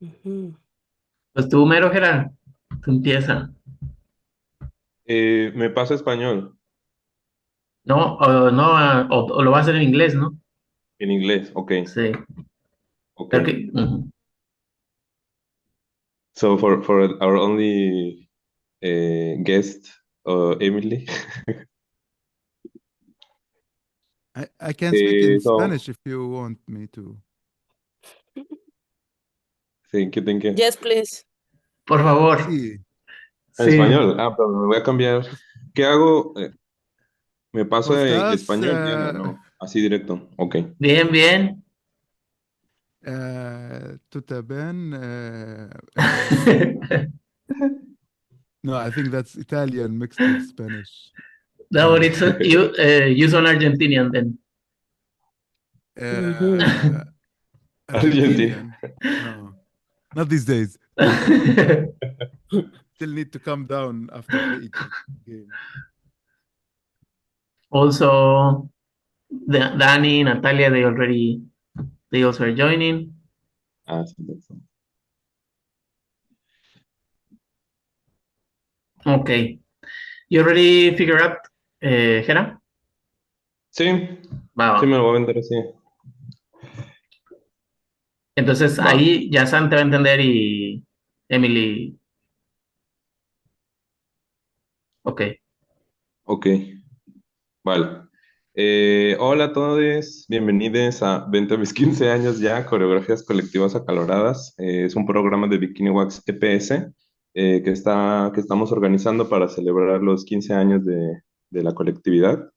Ujú. Pues tú, mero, Gerard, tú empieza. Me pasa español, No, no, o lo va a hacer en inglés, ¿no? en inglés, ok, Sí. ok. Creo que, ujú. So for our only guest, Emily. I can speak in So Spanish if you want me to. thank you, thank you. Yes, please. Por favor. Sí, En Sí. español, pero me voy a cambiar. ¿Qué hago? ¿Me paso ¿cómo a estás? español bien o no? Así directo, ok. Bien, bien. ¿Tú bien? No, I think that's Italian mixed with Spanish. No, but it's you son Argentinian then. Ujú. Uh, Argentina. Argentinian? No, not these days. Still need to calm down after the Egypt game. Also, Danny, Natalia, they also are joining. Ah, sí, sí, sí. Okay. You already figure out, Gera? Sí, Va, va. sí me lo voy a vender así. Entonces Va, ahí ya Sam te va a entender y Emily. Ok. ok, vale. Hola a todos, bienvenidos a 20 a mis 15 años ya, coreografías colectivas acaloradas. Es un programa de Bikini Wax EPS que estamos organizando para celebrar los 15 años de la colectividad.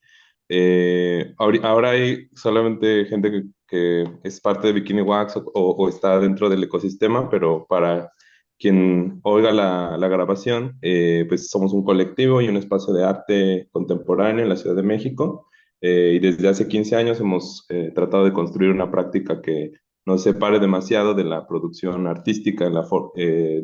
Ahora hay solamente gente que es parte de Bikini Wax o está dentro del ecosistema, pero para quien oiga la grabación, pues somos un colectivo y un espacio de arte contemporáneo en la Ciudad de México. Y desde hace 15 años hemos tratado de construir una práctica que nos separe demasiado de la producción artística, de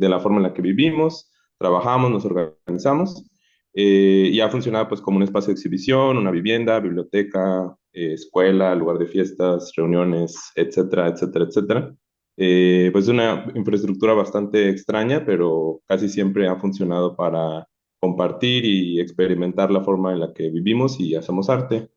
la forma en la que vivimos, trabajamos, nos organizamos. Y ha funcionado pues como un espacio de exhibición, una vivienda, biblioteca, escuela, lugar de fiestas, reuniones, etcétera, etcétera, etcétera. Pues una infraestructura bastante extraña, pero casi siempre ha funcionado para compartir y experimentar la forma en la que vivimos y hacemos arte.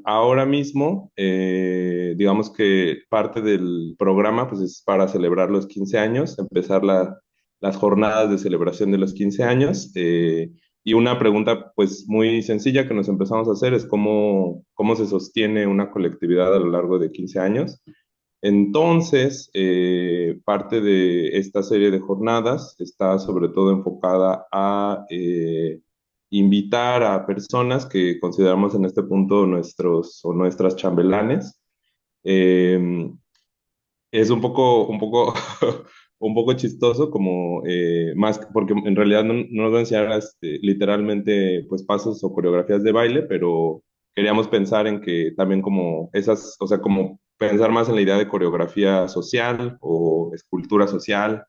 Ahora mismo, digamos que parte del programa pues es para celebrar los 15 años, empezar las jornadas de celebración de los 15 años. Y una pregunta pues muy sencilla que nos empezamos a hacer es cómo se sostiene una colectividad a lo largo de 15 años. Entonces, parte de esta serie de jornadas está sobre todo enfocada a invitar a personas que consideramos en este punto nuestros o nuestras chambelanes. Eh, es un poco, un poco chistoso, como más, porque en realidad no nos va a enseñar literalmente pues pasos o coreografías de baile, pero queríamos pensar en que también como esas, o sea, como pensar más en la idea de coreografía social o escultura social,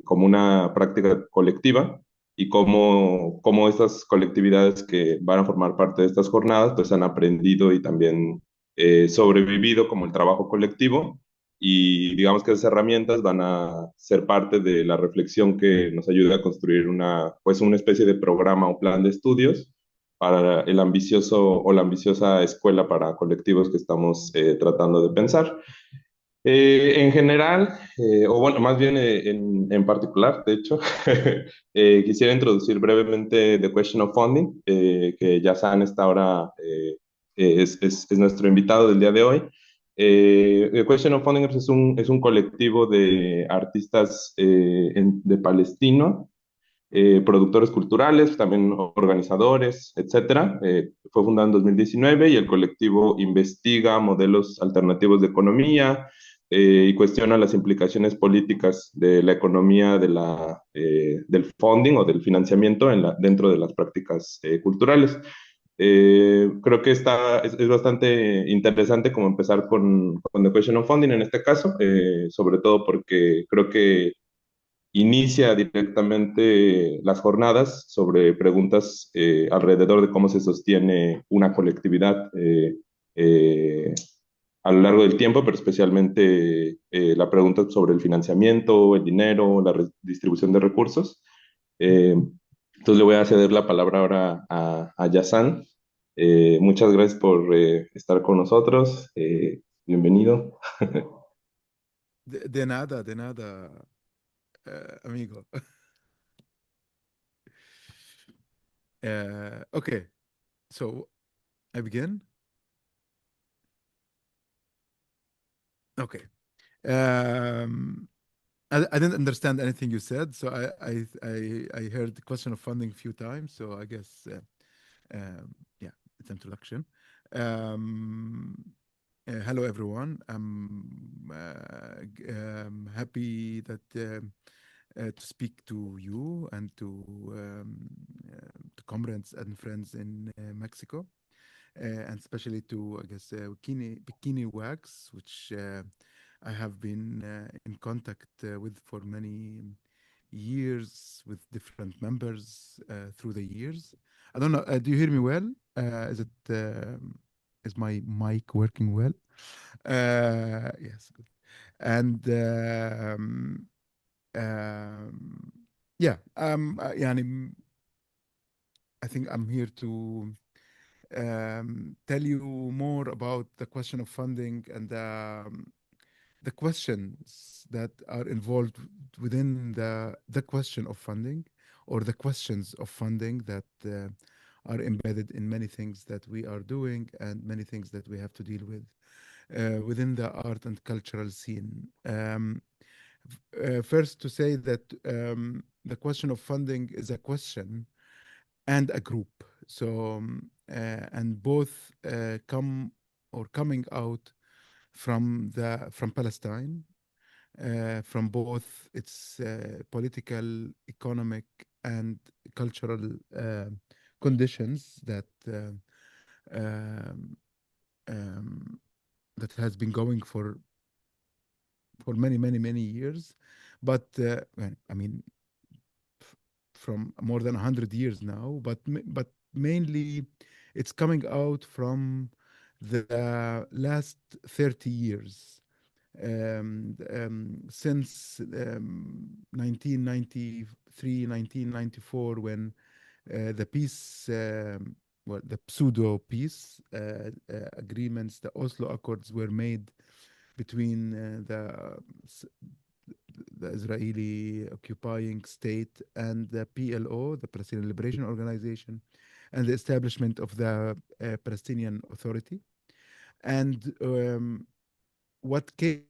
como una práctica colectiva y cómo estas colectividades que van a formar parte de estas jornadas pues han aprendido y también sobrevivido como el trabajo colectivo y digamos que esas herramientas van a ser parte de la reflexión que nos ayude a construir pues una especie de programa o plan de estudios para el ambicioso o la ambiciosa escuela para colectivos que estamos tratando de pensar. En general, o bueno, más bien en particular, de hecho, quisiera introducir brevemente The Question of Funding, que Yazan está ahora, es nuestro invitado del día de hoy. The Question of Funding es un colectivo de artistas de Palestino, productores culturales, también organizadores, etcétera. Fue fundado en 2019 y el colectivo investiga modelos alternativos de economía y cuestiona las implicaciones políticas de la economía del funding o del financiamiento dentro de las prácticas culturales. Creo que es bastante interesante como empezar con The Question of Funding en este caso, sobre todo porque creo que inicia directamente las jornadas sobre preguntas alrededor de cómo se sostiene una colectividad eh, a lo largo del tiempo, pero especialmente la pregunta sobre el financiamiento, el dinero, la distribución de recursos. Eh, entonces le voy a ceder la palabra ahora a Yazan. Muchas gracias por estar con nosotros. Bienvenido. De nada, amigo. Okay, so I begin. Okay. Um, I didn't understand anything you said, so I heard the question of funding a few times. So I guess yeah, it's introduction. Um, Hello everyone. I'm happy that to speak to you and to comrades and friends in Mexico, and especially to, I guess, Bikini Wax, which I have been in contact with for many years with different members through the years. I don't know. Do you hear me well? Is my mic working well? Yes, good. And um, yeah, يعني, I think I'm here to tell you more about the question of funding and the questions that are involved within the question of funding, or the questions of funding that are embedded in many things that we are doing and many things that we have to deal with within the art and cultural scene. First, to say that the question of funding is a question and a group. So, and both come or coming out from Palestine, from both its political, economic, and cultural conditions um, um, that has been going for many years. But well, I mean, from more than 100 years now, but mainly it's coming out from the last 30 years, since 1993, 1994, when the peace, well, the pseudo peace agreements, the Oslo Accords, were made between the Israeli occupying state and the PLO, the Palestinian Liberation Organization, and the establishment of the Palestinian Authority. And what came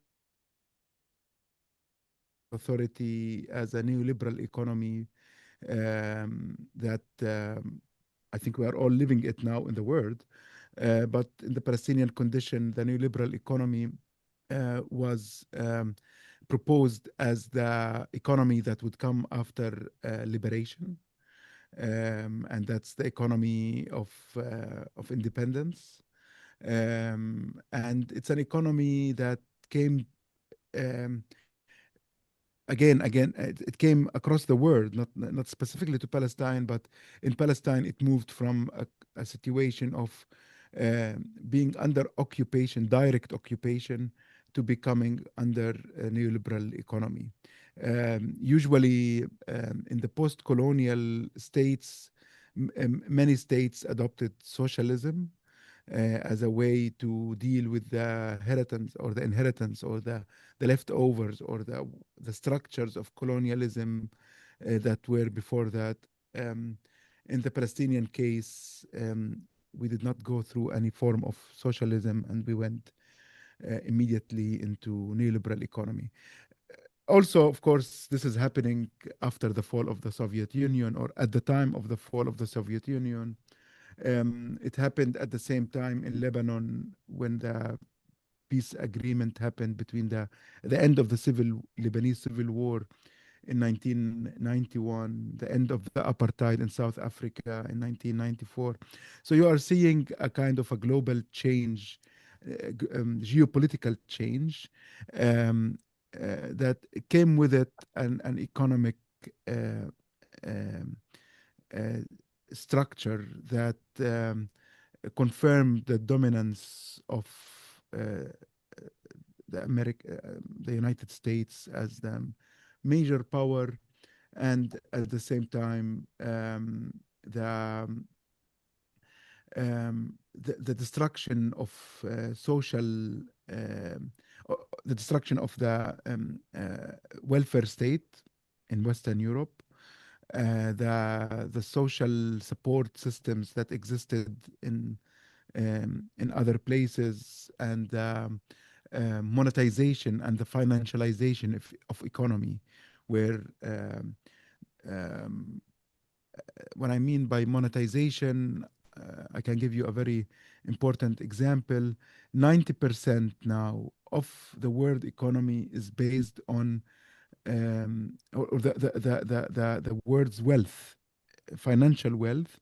authority as a neoliberal economy that I think we are all living it now in the world. But in the Palestinian condition, the neoliberal economy was proposed as the economy that would come after liberation, and that's the economy of independence. And it's an economy that came um, again, it came across the world, not specifically to Palestine, but in Palestine it moved from a situation of being under occupation, direct occupation, to becoming under a neoliberal economy. Usually, in the post-colonial states, many states adopted socialism as a way to deal with the inheritance, or the leftovers, or the structures of colonialism that were before that. Um, in the Palestinian case, we did not go through any form of socialism, and we went immediately into neoliberal economy. Also, of course, this is happening after the fall of the Soviet Union, or at the time of the fall of the Soviet Union. It happened at the same time in Lebanon, when the peace agreement happened between the end of the Lebanese civil war in 1991, the end of the apartheid in South Africa in 1994. So you are seeing a kind of a global change, geopolitical change, um, that came with it an economic uh, um, uh, structure that confirmed the dominance the United States as the major power, and at the same time the destruction of social, the destruction of the welfare state in Western Europe, the social support systems that existed in other places, and monetization and the financialization of economy, where um, what I mean by monetization, I can give you a very important example. 90% now of the world economy is based on or the world's wealth, financial wealth,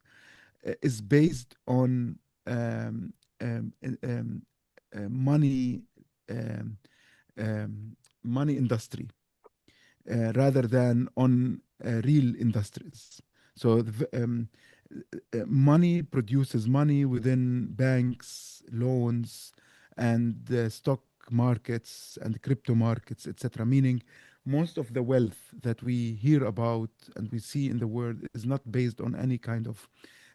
is based on money, um, money industry, rather than on real industries. So money produces money within banks, loans, and stock markets and crypto markets, etc. Meaning, most of the wealth that we hear about and we see in the world is not based on any kind of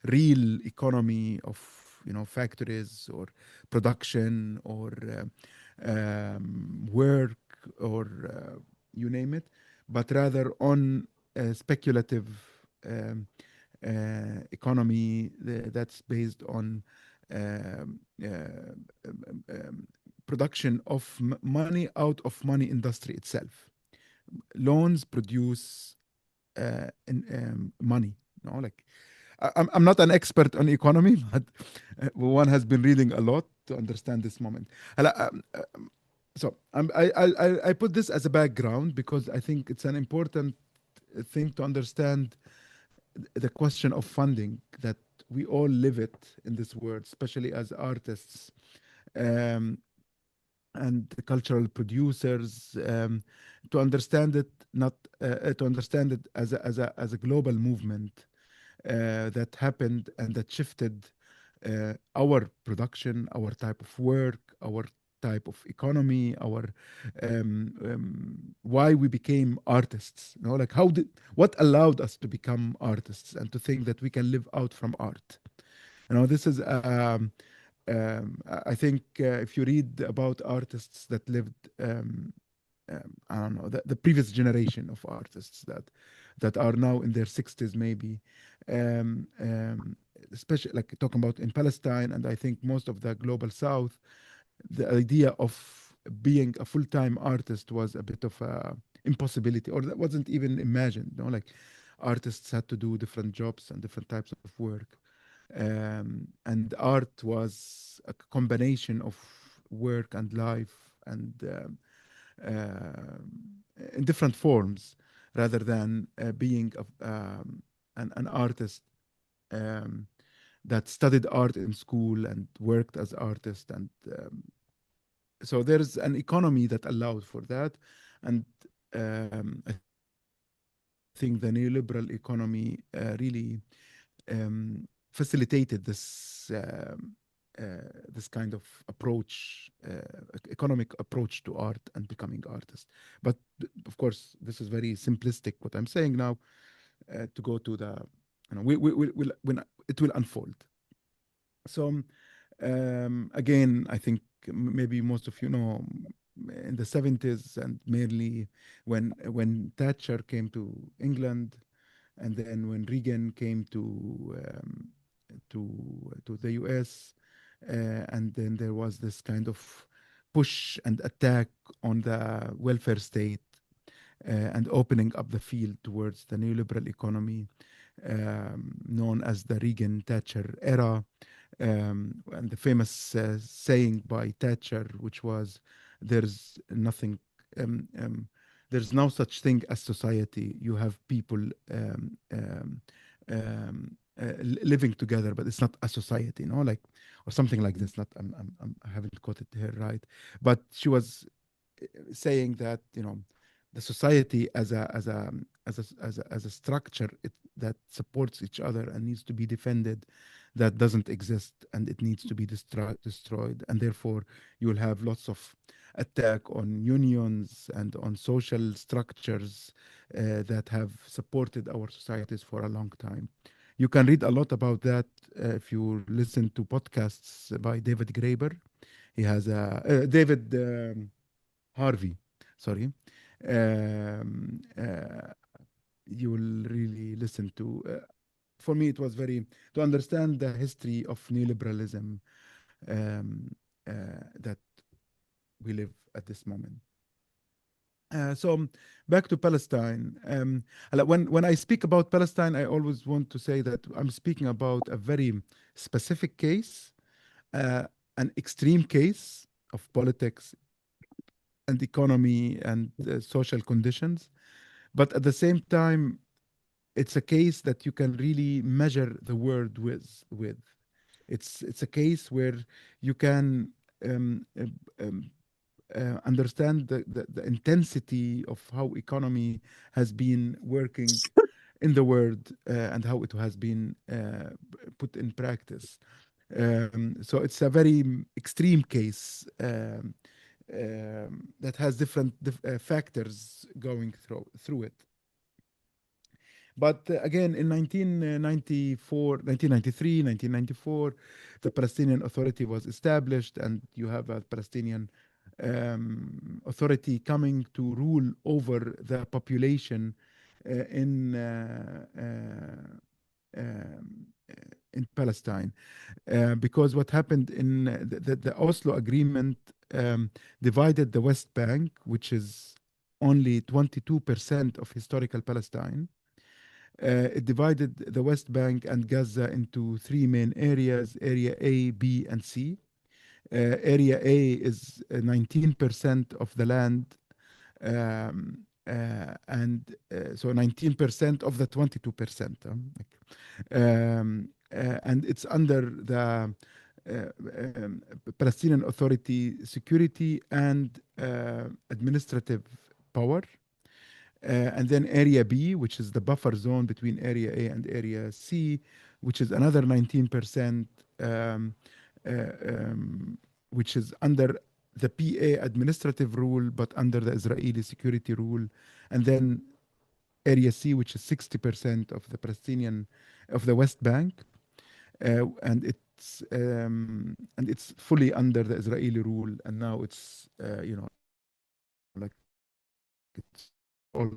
real economy of, factories or production or work, or you name it, but rather on speculative um, economy that's based on um, production of money out of money industry itself. Loans produce money. Like I'm not an expert on economy, but one has been reading a lot to understand this moment. So I put this as a background because I think it's an important thing to understand the question of funding, that we all live it in this world, especially as artists, um, and the cultural producers, to understand it, not to understand it as a global movement that happened and that shifted our production, our type of work, our type of economy, our why we became artists. Like what allowed us to become artists and to think that we can live out from art. This is I think if you read about artists that lived, I don't know, the previous generation of artists that are now in their 60s, maybe, especially like talking about in Palestine, and I think most of the global South, the idea of being a full-time artist was a bit of a impossibility, or that wasn't even imagined. Like artists had to do different jobs and different types of work, and art was a combination of work and life, and in different forms, rather than being an artist um, that studied art in school and worked as artist. And so there's an economy that allowed for that. And I think the neoliberal economy really facilitated this kind of approach, economic approach to art and becoming artist. But of course, this is very simplistic what I'm saying now. To go to the, we when it will unfold. So again, I think maybe most of you know, in the 70s, and mainly when Thatcher came to England, and then when Reagan came to the US, and then there was this kind of push and attack on the welfare state, and opening up the field towards the neoliberal economy, known as the Reagan Thatcher era. And the famous saying by Thatcher, which was, "There's nothing, um, um, there's no such thing as society. You have people living together, but it's not a society, like, or something like this." Not, I haven't got it here right, but she was saying that, the society as a structure that supports each other and needs to be defended, that doesn't exist, and it needs to be destroyed. And therefore, you will have lots of attack on unions and on social structures that have supported our societies for a long time. You can read a lot about that if you listen to podcasts by David Graeber. He has a David Harvey, sorry. Um, uh, you will really listen to. For me, it was very to understand the history of neoliberalism um, that we live at this moment. So back to Palestine. When I speak about Palestine, I always want to say that I'm speaking about a very specific case, uh, an extreme case of politics and economy and social conditions. But at the same time, it's a case that you can really measure the world with. It's a case where you can um, uh, um, understand the intensity of how economy has been working in the world and how it has been put in practice. So it's a very extreme case that has different factors going through it. But again, in 1994, 1993, 1994, the Palestinian Authority was established, and you have a Palestinian authority coming to rule over the population um, in Palestine. Because what happened in the Oslo Agreement divided the West Bank, which is only 22% of historical Palestine. It divided the West Bank and Gaza into three main areas: Area A, B, and C. Area A is 19% of the land, and so 19% of the 22%. And it's under the Palestinian Authority security and administrative power. And then Area B, which is the buffer zone between Area A and Area C, which is another 19%, uh, um, which is under the PA administrative rule, but under the Israeli security rule. And then Area C, which is 60% of the Palestinian, of the West Bank, and it's fully under the Israeli rule. And now it's like it's all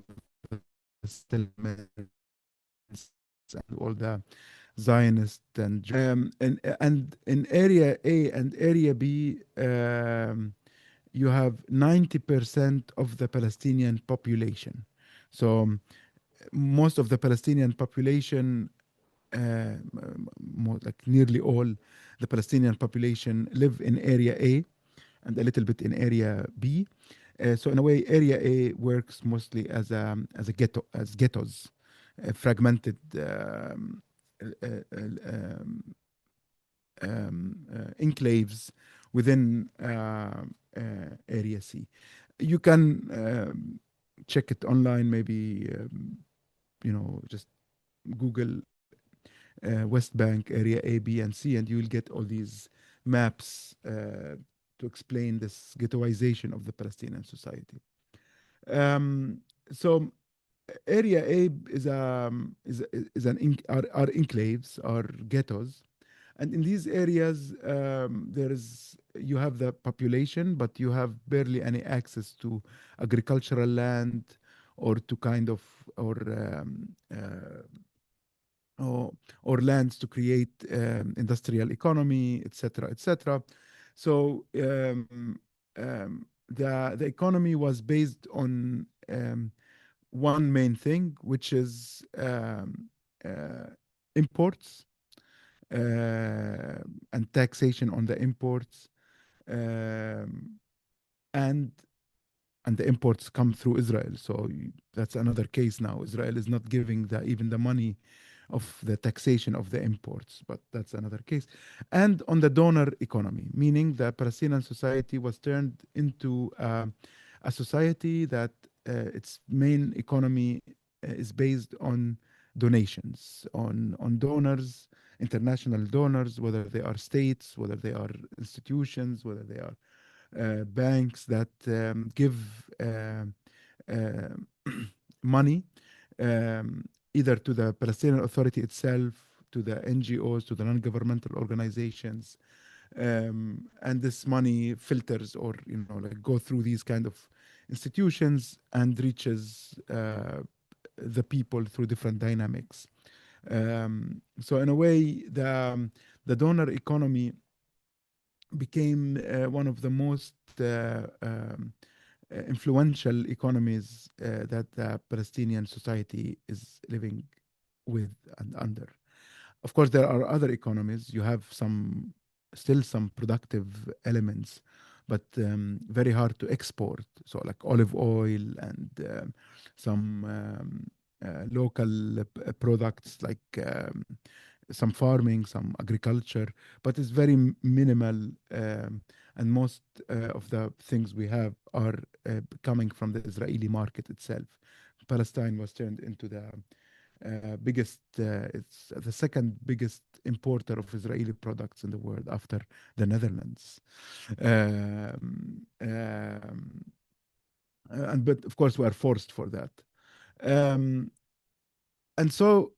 the settlements and all the Zionist and in Area A and Area B, you have 90% of the Palestinian population. So most of the Palestinian population, more like nearly all the Palestinian population, live in Area A and a little bit in Area B. So in a way, Area A works mostly as a ghetto, as ghettos, fragmented enclaves within Area C. You can check it online, maybe just Google West Bank area A, B, and C, and you will get all these maps to explain this ghettoization of the Palestinian society. So Area A are enclaves, are ghettos, and in these areas you have the population, but you have barely any access to agricultural land or to kind of or lands to create industrial economy, etc., etc. So the economy was based on one main thing, which is imports and taxation on the imports, and the imports come through Israel. So that's another case now. Israel is not giving even the money of the taxation of the imports, but that's another case. And on the donor economy, meaning the Palestinian society was turned into a society that its main economy is based on donations, on donors, international donors, whether they are states, whether they are institutions, whether they are banks that give uh, money either to the Palestinian Authority itself, to the NGOs, to the non-governmental organizations, and this money filters or like go through these kind of institutions and reaches the people through different dynamics. So in a way, the donor economy became one of the most influential economies that the Palestinian society is living with and under. Of course, there are other economies. You have still some productive elements, but very hard to export. So like olive oil and some local products like some farming, some agriculture, but it's very minimal. And most of the things we have are coming from the Israeli market itself. Palestine was turned into the it's the second biggest importer of Israeli products in the world after the Netherlands. But of course, we are forced for that. Um, and so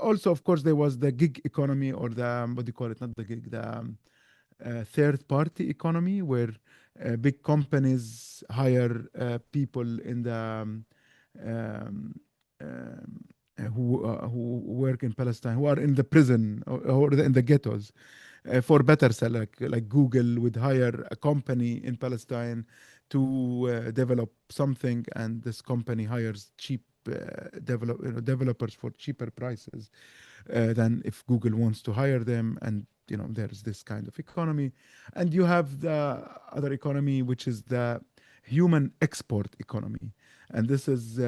also, of course, there was the gig economy or the, what do you call it? Not the gig, the third party economy where big companies hire people in the um, um, who work in Palestine, who are in the prison or in the ghettos for better sell. Like Google would hire a company in Palestine to develop something, and this company hires cheap developers for cheaper prices than if Google wants to hire them. And there's this kind of economy, and you have the other economy, which is the human export economy, and this is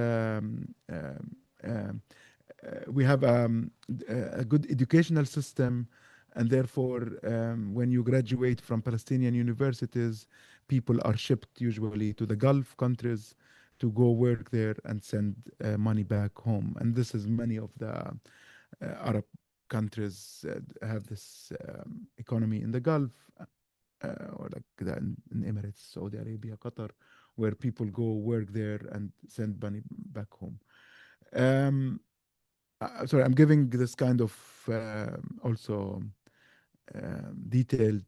we have a good educational system, and therefore when you graduate from Palestinian universities, people are shipped usually to the Gulf countries to go work there and send money back home. And this is many of the Arab countries have this economy in the Gulf, or like in Emirates, Saudi Arabia, Qatar, where people go work there and send money back home. Sorry, I'm giving this kind of also detailed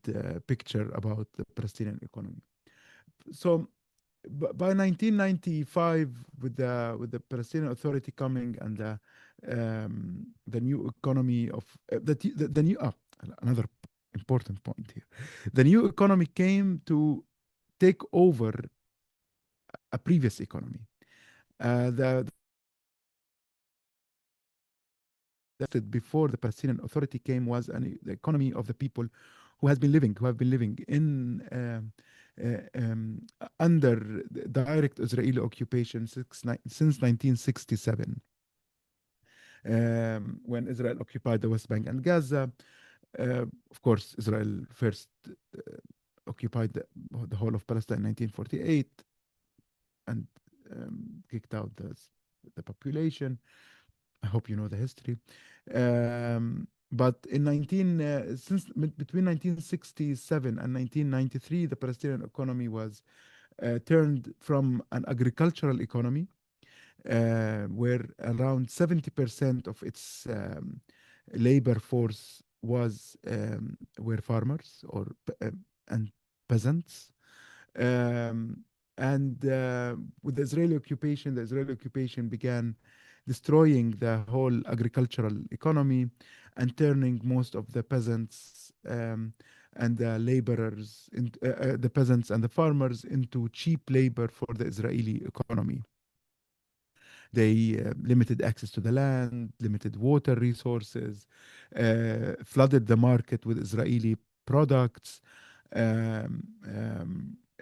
picture about the Palestinian economy. So by 1995, with the Palestinian Authority coming and the new economy of the new another important point here, the new economy came to take over a previous economy. The that before the Palestinian Authority came was the economy of the people who have been living in under direct Israeli occupation since 1967, when Israel occupied the West Bank and Gaza. Of course, Israel first occupied the whole of Palestine in 1948 and kicked out the population. I hope you know the history. But in since between 1967 and 1993, the Palestinian economy was turned from an agricultural economy, where around 70% of its labor force were farmers and peasants. Um, and with the Israeli occupation began destroying the whole agricultural economy and turning most of the peasants and the laborers, the peasants and the farmers, into cheap labor for the Israeli economy. They limited access to the land, limited water resources, flooded the market with Israeli products,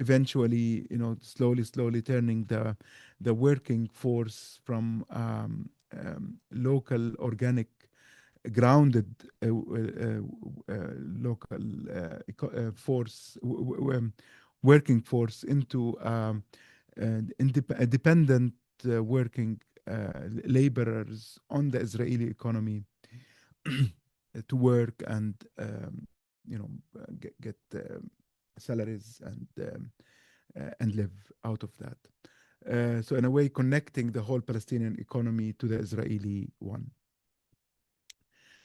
eventually, slowly turning the working force from local, organic, grounded local force, working force into a dependent working laborers on the Israeli economy to work and get salaries and live out of that. So in a way, connecting the whole Palestinian economy to the Israeli one.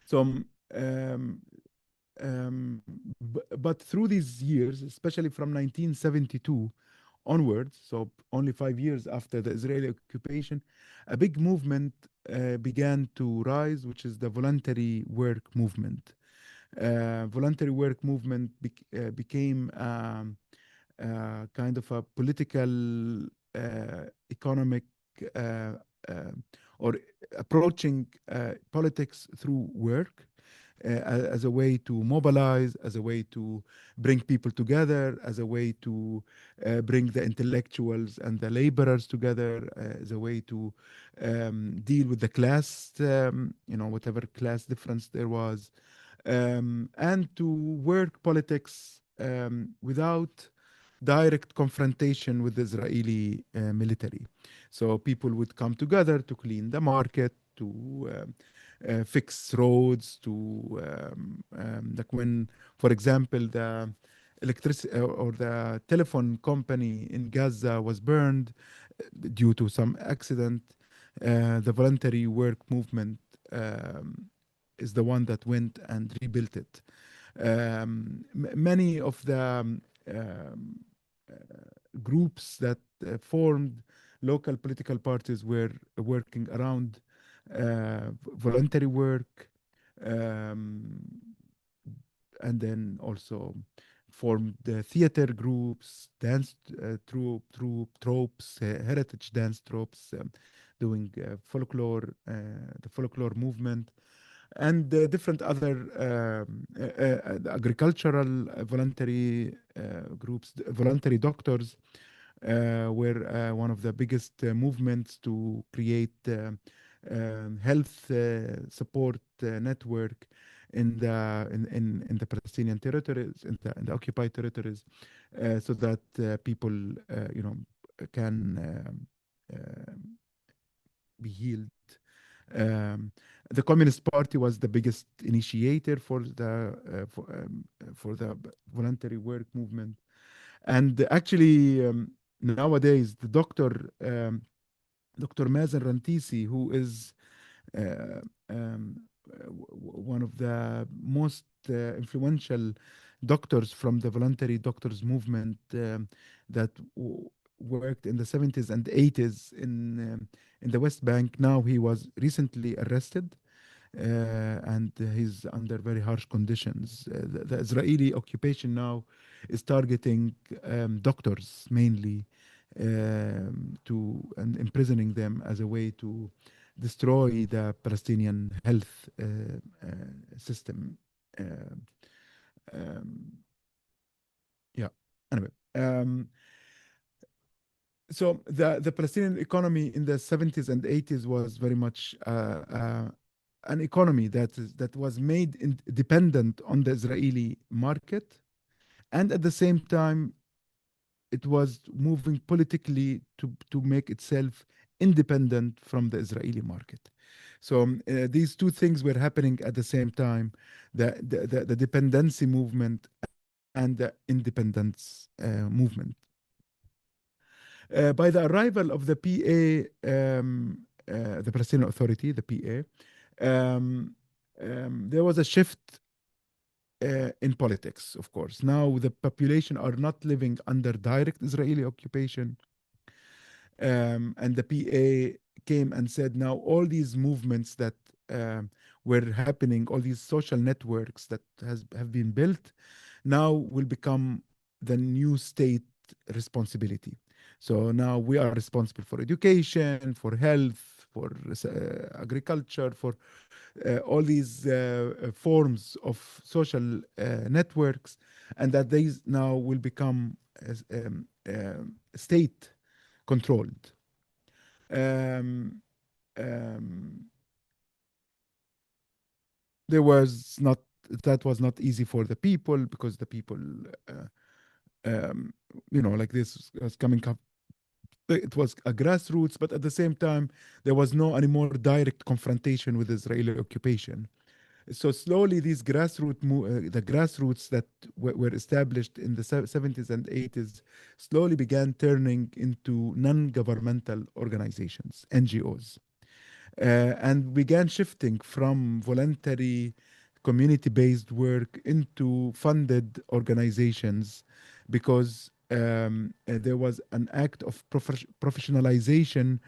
So, but through these years, especially from 1972 onwards, so only 5 years after the Israeli occupation, a big movement began to rise, which is the voluntary work movement. Voluntary work movement became kind of a political, economic, uh, uh, or approaching politics through work as a way to mobilize, as a way to bring people together, as a way to bring the intellectuals and the laborers together, as a way to deal with the class, whatever class difference there was, and to work politics without direct confrontation with the Israeli military. So people would come together to clean the market, to fix roads, to like when, for example, the electricity or the telephone company in Gaza was burned due to some accident. The voluntary work movement is the one that went and rebuilt it. Many of the groups that formed local political parties were working around voluntary work, um, and then also formed theater groups, dance tropes, heritage dance tropes, doing the folklore movement, and different other agricultural voluntary groups. Voluntary doctors were one of the biggest movements to create health support network in the Palestinian territories, in the occupied territories, so that people can be healed. Um, the Communist Party was the biggest initiator for the voluntary work movement, and actually nowadays the Dr. Mazen Rantisi, who is uh, one of the most influential doctors from the voluntary doctors movement that worked in the 70s and 80s in the West Bank. Now he was recently arrested, and he's under very harsh conditions. The Israeli occupation now is targeting doctors mainly, and imprisoning them as a way to destroy the Palestinian health system. Uh, um, yeah. Anyway, so the Palestinian economy in the 70s and 80s was very much an economy that was made dependent on the Israeli market, and at the same time it was moving politically to make itself independent from the Israeli market. So these two things were happening at the same time: the dependency movement and the independence movement. By the arrival of the PA, the Palestinian Authority, the PA, there was a shift in politics, of course. Now the population are not living under direct Israeli occupation. And the PA came and said, now all these movements that were happening, all these social networks that have been built, now will become the new state responsibility. So now we are responsible for education, for health, for agriculture, for all these forms of social networks, and that these now will become state controlled. Um, um, there was not that was not easy for the people, because the people, like this was coming up it was a grassroots, but at the same time, there was no any more direct confrontation with Israeli occupation. So slowly, the grassroots that were established in the 70s and 80s slowly began turning into non-governmental organizations, NGOs, and began shifting from voluntary community-based work into funded organizations because there was an act of professionalization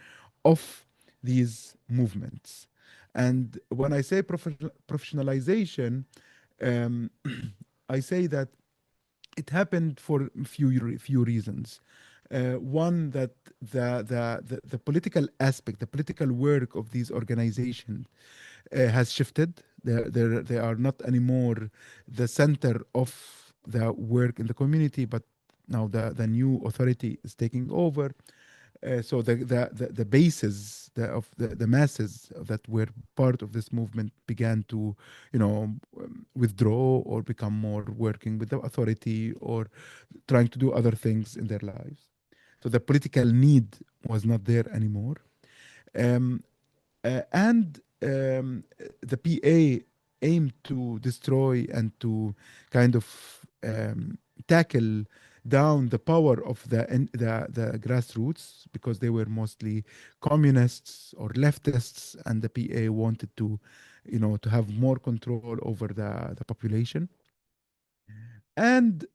of these movements. And when I say professionalization, um, I say that it happened for few reasons. One, that the political aspect, the political work of these organizations has shifted. They are not anymore the center of the work in the community, but now the new authority is taking over. So the bases the masses that were part of this movement began to, withdraw or become more working with the authority or trying to do other things in their lives. So the political need was not there anymore. Um, and the PA aimed to destroy and to kind of tackle down the power of the grassroots because they were mostly communists or leftists, and the PA wanted to, to have more control over the population. And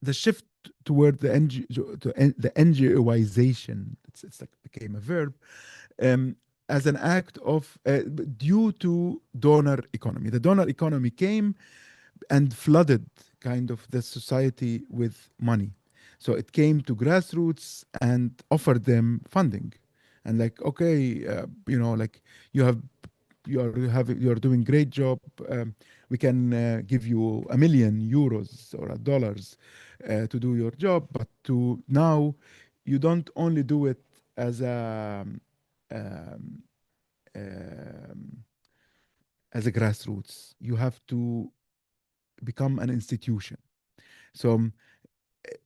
the shift toward the NGOization, it's like became a verb, um, as an act of due to donor economy. The donor economy came and flooded kind of the society with money. So it came to grassroots and offered them funding, and like, okay, like you have you're doing great job. We can give you €1 million or $1 to do your job, but to now you don't only do it as um, um, a grassroots. You have to become an institution. So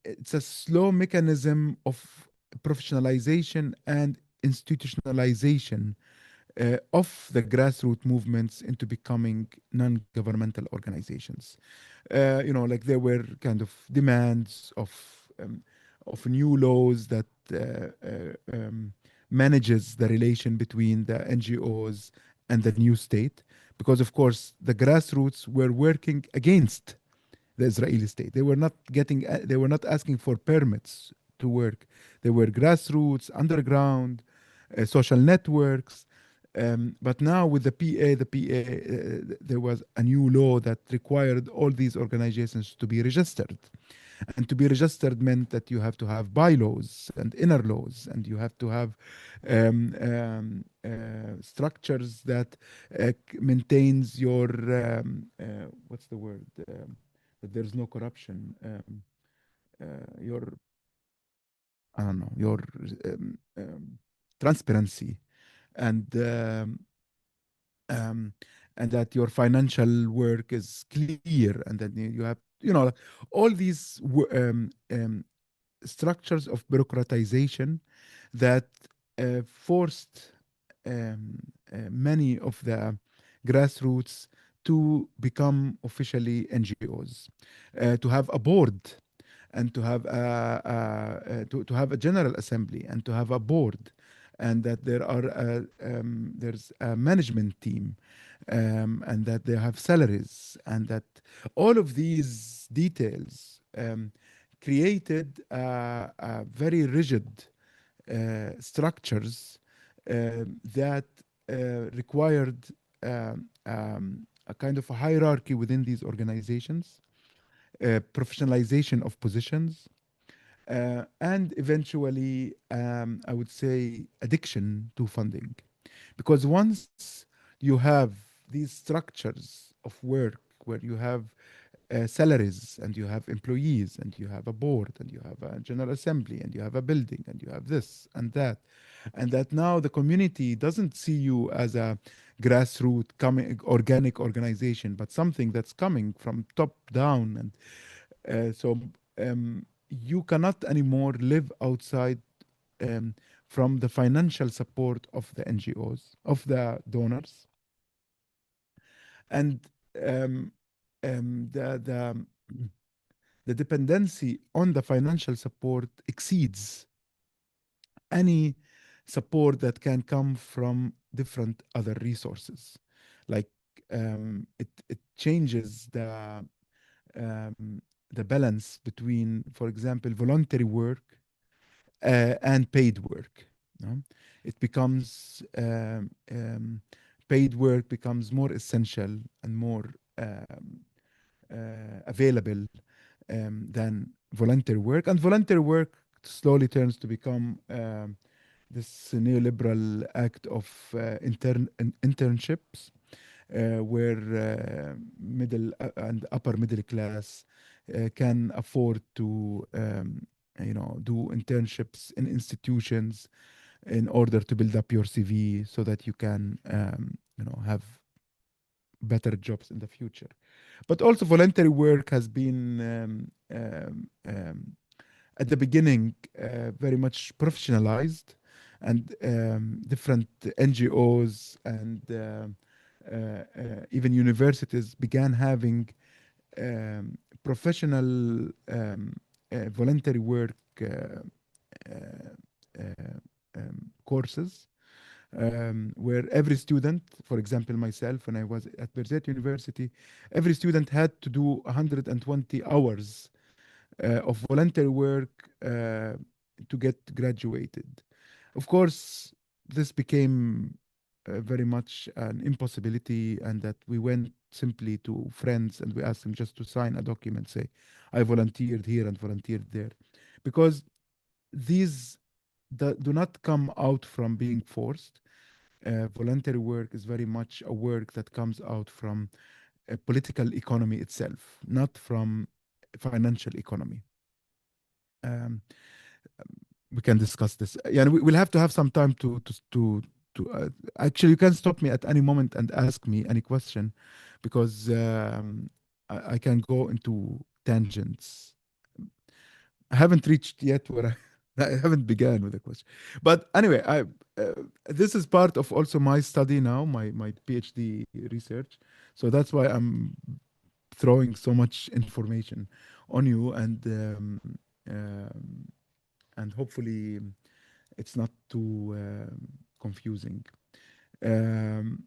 it's a slow mechanism of professionalization and institutionalization of the grassroots movements into becoming non-governmental organizations. Like there were kind of demands of new laws that manages the relation between the NGOs and the new state, because of course the grassroots were working against the Israeli state. They were not asking for permits to work. They were grassroots, underground, social networks. But now with there was a new law that required all these organizations to be registered. And to be registered meant that you have to have bylaws and inner laws, and you have to have structures that maintains your what's the word? That there's no corruption. Your I don't know your transparency and um, um, and that your financial work is clear, and that you have all these structures of bureaucratization that forced many of the grassroots to become officially NGOs, to have a board, and to have to have a general assembly, and to have a board, and that there's a management team, and that they have salaries, and that all of these details created very rigid structures that required a kind of a hierarchy within these organizations, professionalization of positions, and eventually, I would say, addiction to funding. Because once you have these structures of work where you have salaries, and you have employees, and you have a board, and you have a general assembly, and you have a building, and you have this and that now the community doesn't see you as a grassroots coming organic organization, but something that's coming from top down. And so you cannot anymore live outside from the financial support of the NGOs, of the donors, and um, the the dependency on the financial support exceeds any support that can come from different other resources. Like it changes the balance between, for example, voluntary work and paid work. No? It becomes paid work becomes more essential and more available than voluntary work, and voluntary work slowly turns to become this neoliberal act of internships, where middle and upper middle class can afford to do internships in institutions in order to build up your CV so that you can have better jobs in the future. But also voluntary work has been at the beginning very much professionalized, and different NGOs and even universities began having professional voluntary work courses, where every student, for example, myself, when I was at Birzeit University, every student had to do 120 hours of voluntary work to get graduated. Of course, this became very much an impossibility, and that we went simply to friends and we asked them just to sign a document, say, I volunteered here and volunteered there. Because these do not come out from being forced. Voluntary work is very much a work that comes out from a political economy itself, not from financial economy. Um, we can discuss this. Yeah, and we'll have to have some time to actually, you can stop me at any moment and ask me any question, because I can go into tangents. I haven't reached yet where I haven't began with a question. But anyway, this is part of also my study now, my PhD research. So that's why I'm throwing so much information on you, and hopefully it's not too confusing. Um,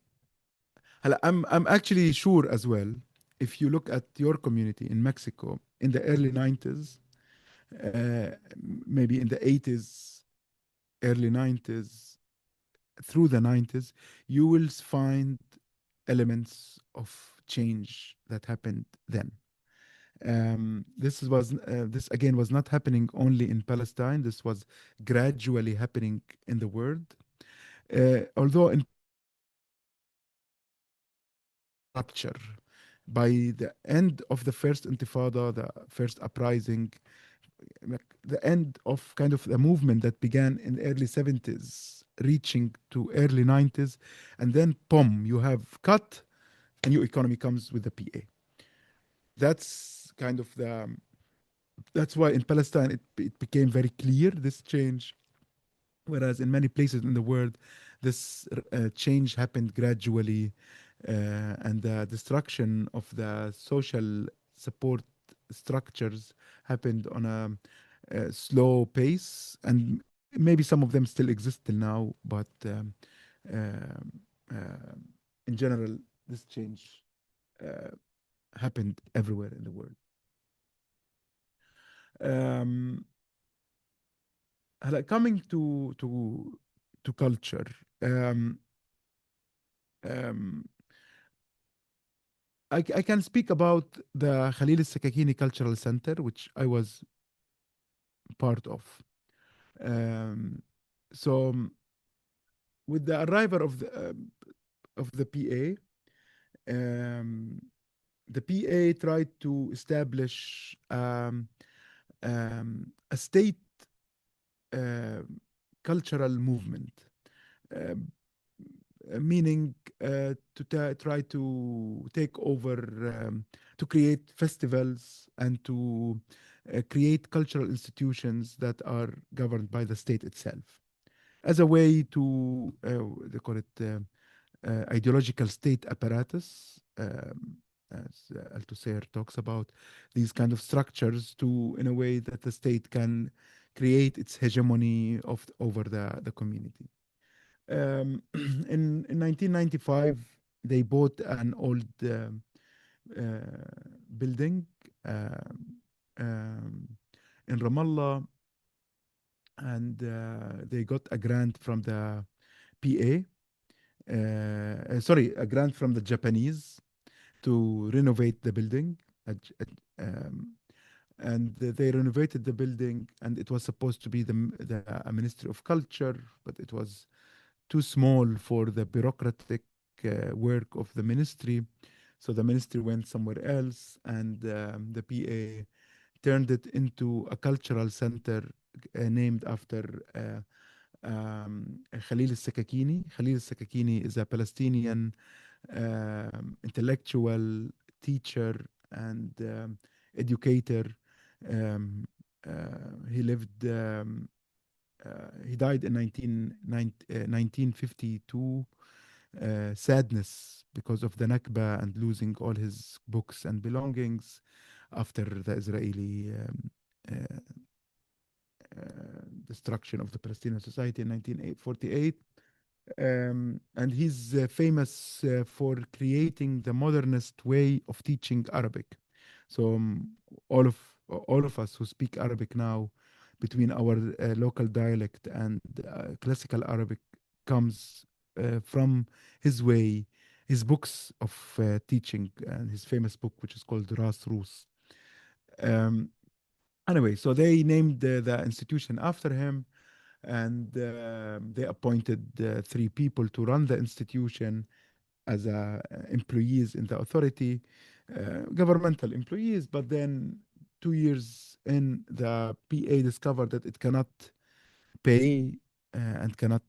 I'm actually sure as well, if you look at your community in Mexico in the early 90s, uh, maybe in the 80s, early 90s, through the 90s, you will find elements of change that happened then. This again was not happening only in Palestine. This was gradually happening in the world. Although in rupture by the end of the first Intifada, the first uprising, like the end of kind of the movement that began in early 70s, reaching to early 90s, and then boom, you have cut, a new economy comes with the PA. That's kind of that's why in Palestine it became very clear, this change, whereas in many places in the world this change happened gradually, and the destruction of the social support structures happened on a slow pace, and maybe some of them still exist till now, but um, uh, in general this change uh, happened everywhere in the world. um, Coming to culture, um, um, I can speak about the Khalil al-Sakakini Cultural Center, which I was part of. Um, so with the arrival of the PA, the PA tried to establish a state uh, cultural movement, um, meaning try to take over, to create festivals and to create cultural institutions that are governed by the state itself as a way to, they call it ideological state apparatus, as Althusser talks about, these kind of structures to, in a way that the state can create its hegemony over the community. In 1995, they bought an old uh, building um, in Ramallah, and they got a grant from the PA, sorry, a grant from the Japanese to renovate the building. uh, j- um, and they renovated the building, and it was supposed to be the Ministry of Culture, but it was too small for the bureaucratic work of the ministry. So the ministry went somewhere else, and the PA turned it into a cultural center named after Khalil al-Sakakini. Khalil al-Sakakini is a Palestinian intellectual, teacher, and educator. Um, he lived, he died in 1952. Sadness because of the Nakba and losing all his books and belongings after the Israeli destruction of the Palestinian society in 1948. And he's famous for creating the modernist way of teaching Arabic. So all of all of us who speak Arabic now, between our local dialect and classical Arabic, comes from his way, his books of teaching, and his famous book, which is called Ras Rus. Um, anyway, so they named the institution after him, and they appointed three people to run the institution as employees in the authority, governmental employees. But then 2 years in, the PA discovered that it cannot pay and cannot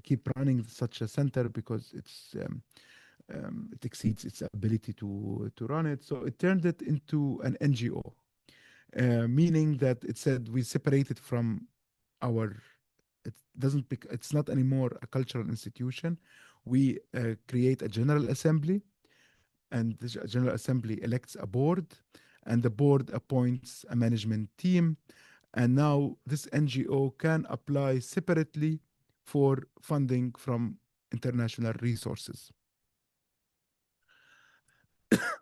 keep running such a center because it exceeds its ability to run it. So it turned it into an NGO, meaning that it said we separate it from our, it doesn't it's not anymore a cultural institution. We create a general assembly, and the general assembly elects a board, and the board appoints a management team, and now this NGO can apply separately for funding from international resources.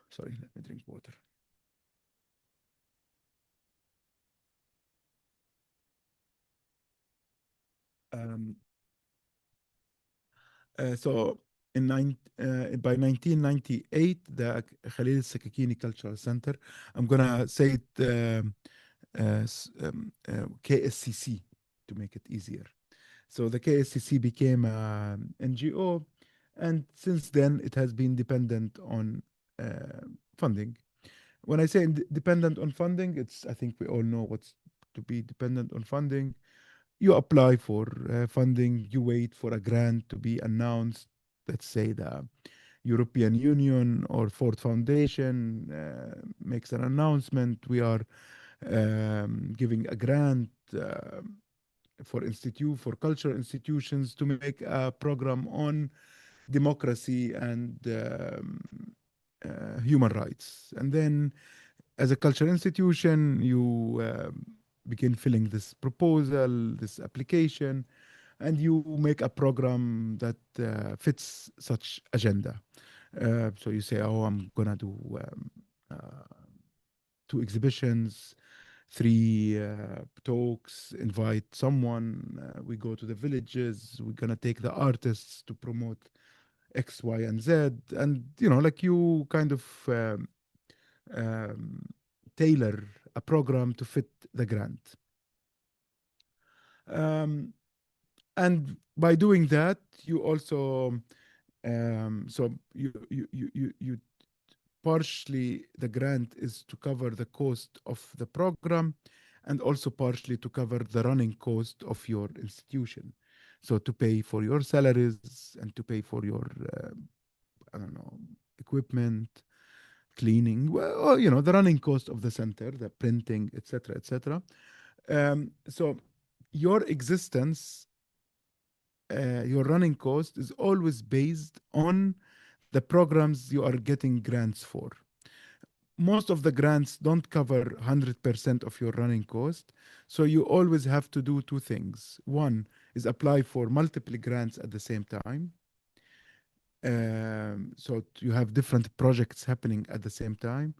Sorry, let me drink water. Um, so by 1998, the Khalil Sakakini Cultural Center, I'm gonna say it KSCC to make it easier. So the KSCC became an NGO, and since then it has been dependent on funding. When I say dependent on funding, it's, I think we all know what's to be dependent on funding. You apply for funding, you wait for a grant to be announced. Let's say the European Union or Ford Foundation makes an announcement. We are giving a grant for cultural institutions to make a program on democracy and human rights. And then, as a cultural institution, you begin filling this proposal, this application, and you make a program that fits such agenda. So you say, oh, I'm gonna do uh, 2 exhibitions, three talks, invite someone. We go to the villages. We're gonna take the artists to promote X, Y, and Z, and like you kind of um, tailor a program to fit the grant. Um, and by doing that, you also so you partially, the grant is to cover the cost of the program, and also partially to cover the running cost of your institution. So to pay for your salaries and to pay for your I don't know, equipment, cleaning, well, or, the running cost of the center, the printing, etc., etc. So your existence, your running cost is always based on the programs you are getting grants for. Most of the grants don't cover 100% of your running cost, so you always have to do two things. One is apply for multiple grants at the same time. So you have different projects happening at the same time.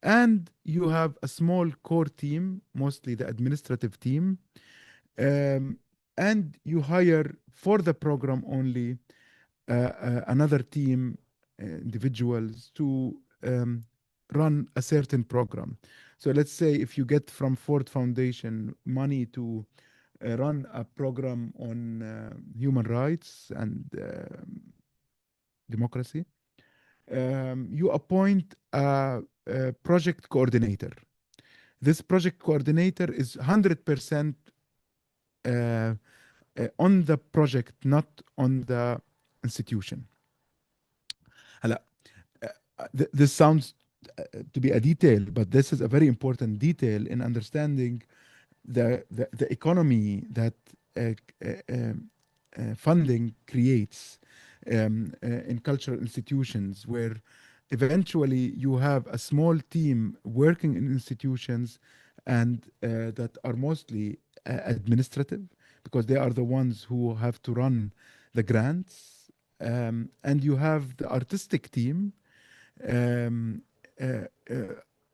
And you have a small core team, mostly the administrative team. Um, and you hire for the program only another team, individuals to run a certain program. So let's say if you get from Ford Foundation money to run a program on human rights and democracy, you appoint a project coordinator. This project coordinator is 100% uh, on the project, not on the institution. هلا, this sounds to be a detail, but this is a very important detail in understanding the economy that uh, funding creates in cultural institutions, where eventually you have a small team working in institutions and that are mostly administrative, because they are the ones who have to run the grants, and you have the artistic team um, uh,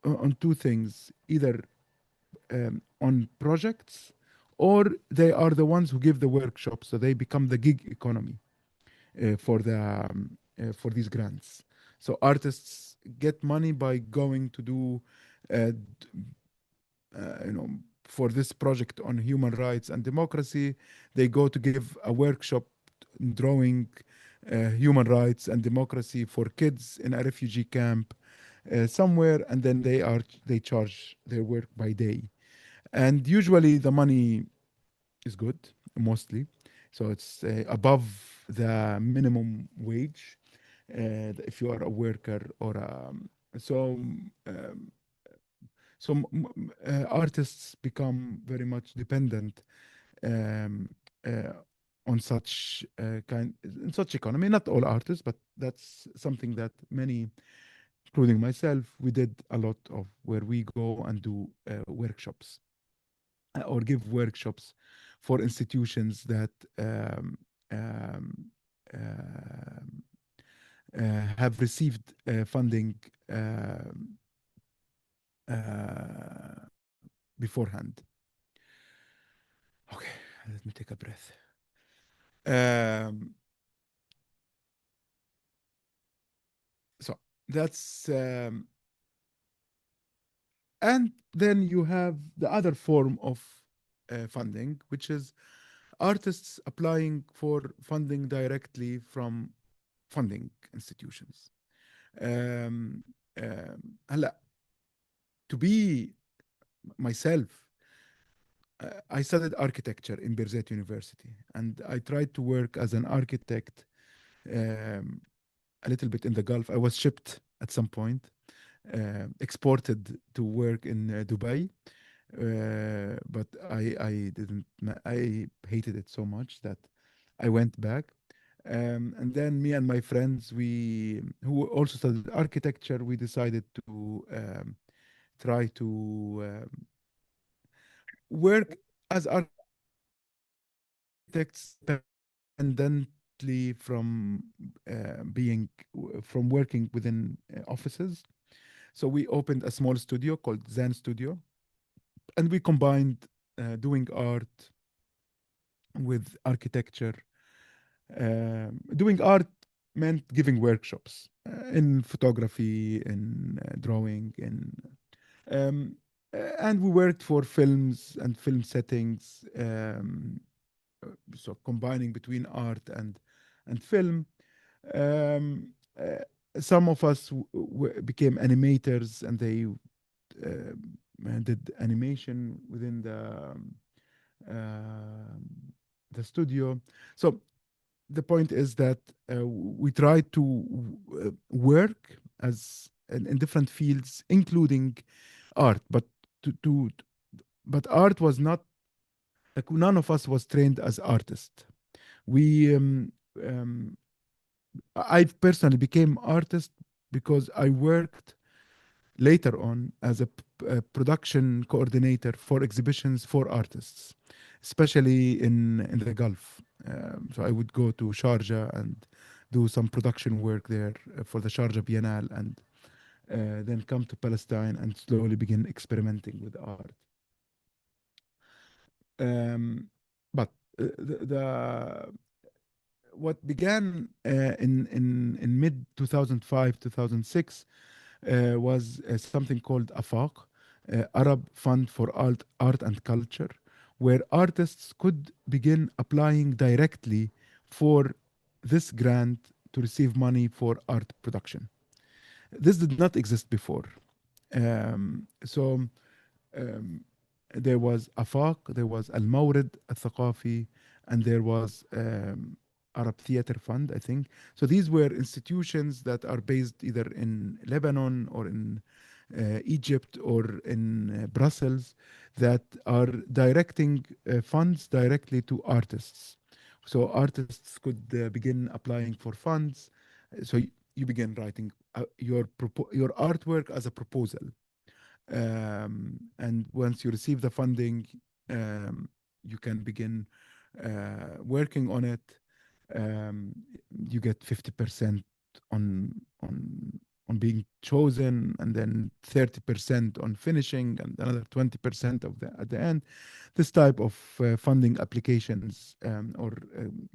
on two things: either on projects, or they are the ones who give the workshops, so they become the gig economy for these grants. So artists get money by going to do uh, you know, for this project on human rights and democracy. They go to give a workshop drawing human rights and democracy for kids in a refugee camp somewhere, and then they charge their work by day. And usually the money is good, mostly. So it's above the minimum wage if you are a worker or so. Um, Artists become very much dependent um, uh, on such in such economy. Not all artists, but that's something that many, including myself, we did a lot of, where we go and do workshops or give workshops for institutions that um, um, have received funding uh, beforehand. Okay, let me take a breath. Um, so that's and then you have the other form of funding, which is artists applying for funding directly from funding institutions. Um, هلا, to be myself, I studied architecture in Birzeit University, and I tried to work as an architect um, a little bit in the Gulf. I was shipped at some point, exported to work in Dubai, but I didn't. I hated it so much that I went back. And then me and my friends, we who also studied architecture, we decided to try to work as architects independently from from working within offices. So we opened a small studio called Zen Studio, and we combined doing art with architecture. Doing art meant giving workshops in photography, in drawing, in and we worked for films and film settings. So combining between art and film. Um, uh, some of us became animators, and they did animation within the studio. So the point is that we try to work as in different fields, including art. To but art was not like none of us was trained as artists. We um, I personally became artist because I worked later on as a production coordinator for exhibitions for artists, especially in the Gulf. So I would go to Sharjah and do some production work there for the Sharjah Biennale, and then come to Palestine and slowly begin experimenting with art. Um, but the what began in mid 2005 2006 was something called AFAQ, Arab Fund for Art and Culture, where artists could begin applying directly for this grant to receive money for art production. This did not exist before. So um, there was AFAQ, there was Al Mawrid Al Thaqafi, and there was Arab Theater Fund, I think. So these were institutions that are based either in Lebanon or in Egypt or in Brussels that are directing funds directly to artists. So artists could begin applying for funds. So you begin writing your artwork as a proposal, and once you receive the funding, you can begin working on it. Um, you get 50% on on on being chosen, and then 30% on finishing, and another 20% of the at the end. This type of funding applications or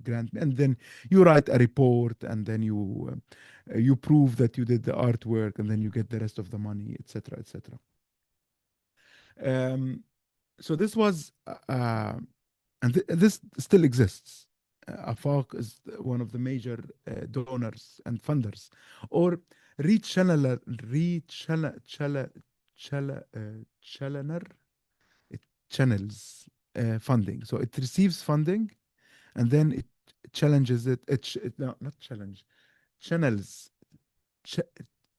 grant, and then you write a report, and then you prove that you did the artwork, and then you get the rest of the money, etc., etc. Um, so this was, this still exists. AFAQ is one of the major donors and funders, or rechanneler, challener, it channels funding. So it receives funding, and then it challenges it. No, not challenge, channels. Ch-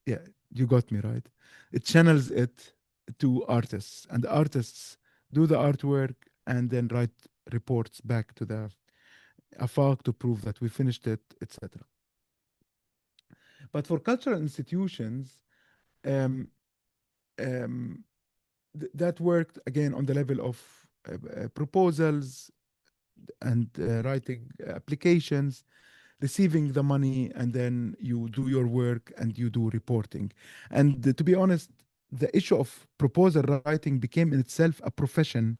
yeah, you got me right. It channels it to artists, and the artists do the artwork and then write reports back to the AFAQ to prove that we finished it, etc. But for cultural institutions, um, um, that worked again on the level of proposals and writing applications, receiving the money, and then you do your work and you do reporting. And to be honest, the issue of proposal writing became in itself a profession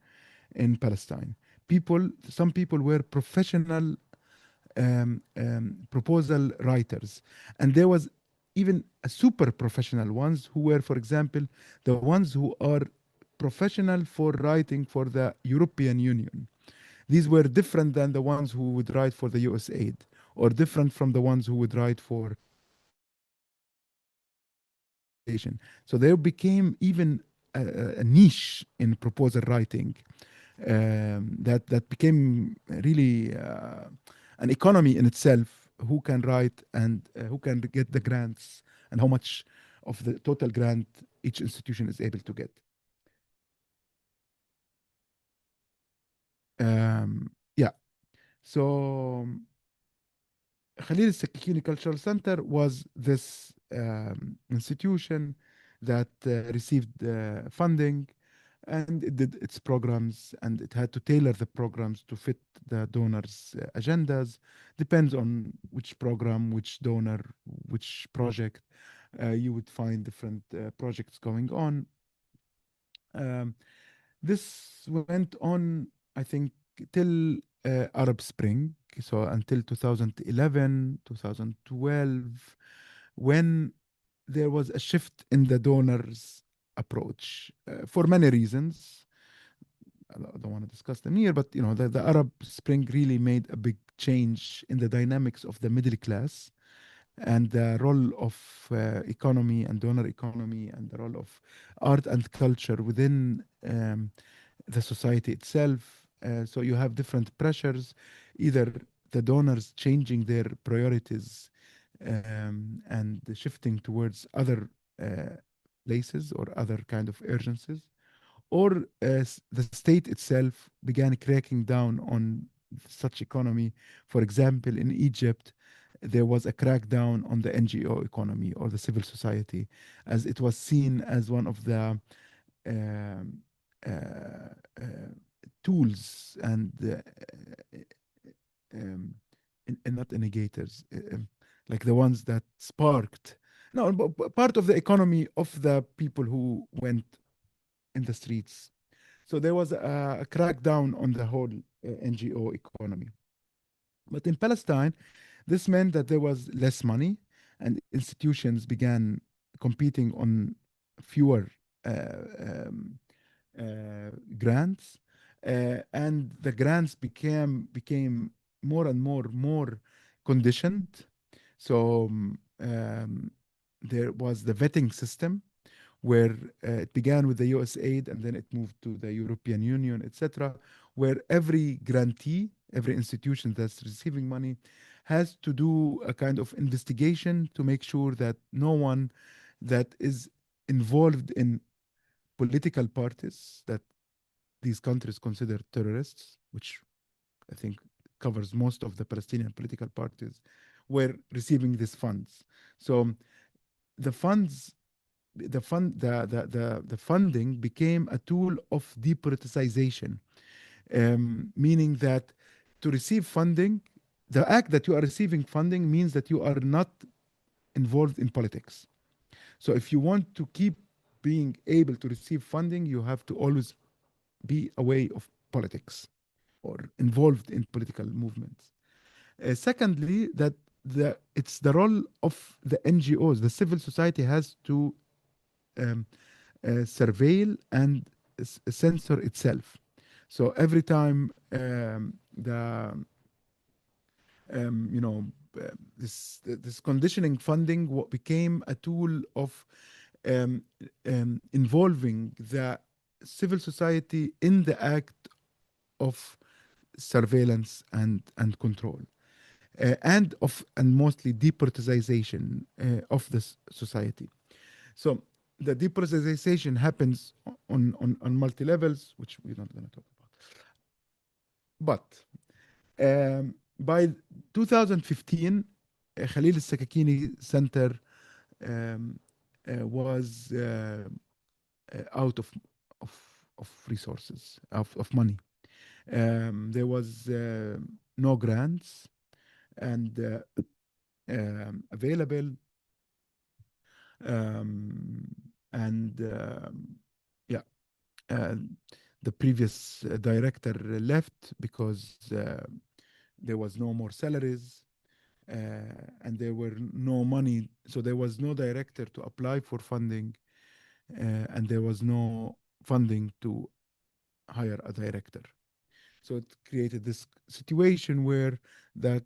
in Palestine. Some people were professional proposal writers, and there was even a super professional ones who were, for example, the ones who are professional for writing for the European Union. These were different than the ones who would write for the USAID, or different from the ones who would write for station. So there became even a niche in proposal writing that became really an economy in itself. Who can write, and who can get the grants, and how much of the total grant each institution is able to get. Yeah. So Khalil Sakakini Cultural Center was this institution that received funding, and it did its programs, and it had to tailor the programs to fit the donors' agendas. Depends on which program, which donor, which project. You would find different projects going on. Um, this went on, I think, till Arab Spring, so until 2011, 2012, when there was a shift in the donors' approach for many reasons. I don't want to discuss them here, but the Arab Spring really made a big change in the dynamics of the middle class, and the role of economy and donor economy, and the role of art and culture within the society itself. So you have different pressures, either the donors changing their priorities and shifting towards other uh, places or other kind of urgencies, or the state itself began cracking down on such economy. For example, in Egypt, there was a crackdown on the NGO economy or the civil society, as it was seen as one of the um, uh, uh, tools and um, not indicators, like the ones that sparked. No, part of the economy of the people who went in the streets. So there was a crackdown on the whole NGO economy. But in Palestine, this meant that there was less money and institutions began competing on fewer um, grants, and the grants became more conditioned. So there was the vetting system where it began with the US aid and then it moved to the European Union, etc., where every grantee, every institution that's receiving money has to do a kind of investigation to make sure that no one that is involved in political parties that these countries consider terrorists, which I think covers most of the Palestinian political parties, were receiving these funds. So the funds the funding became a tool of depoliticization, meaning that to receive funding, the act that you are receiving funding means that you are not involved in politics. So if you want to keep being able to receive funding, you have to always be away of politics or involved in political movements. Secondly, that it's the role of the NGOs, the civil society has to um, surveil and censor itself. So every time the you know this conditioning funding what became a tool of um, involving the civil society in the act of surveillance and control, and mostly depoliticization of this society. So the depoliticization happens on multi levels, which we're not going to talk about. But by 2015, Khalil al-Sakakini Center was out of of resources of money. There was no grants and available, um, and yeah, uh, the previous director left because there was no more salaries, uh, and there were no money, so there was no director to apply for funding, and there was no funding to hire a director. So it created this situation where the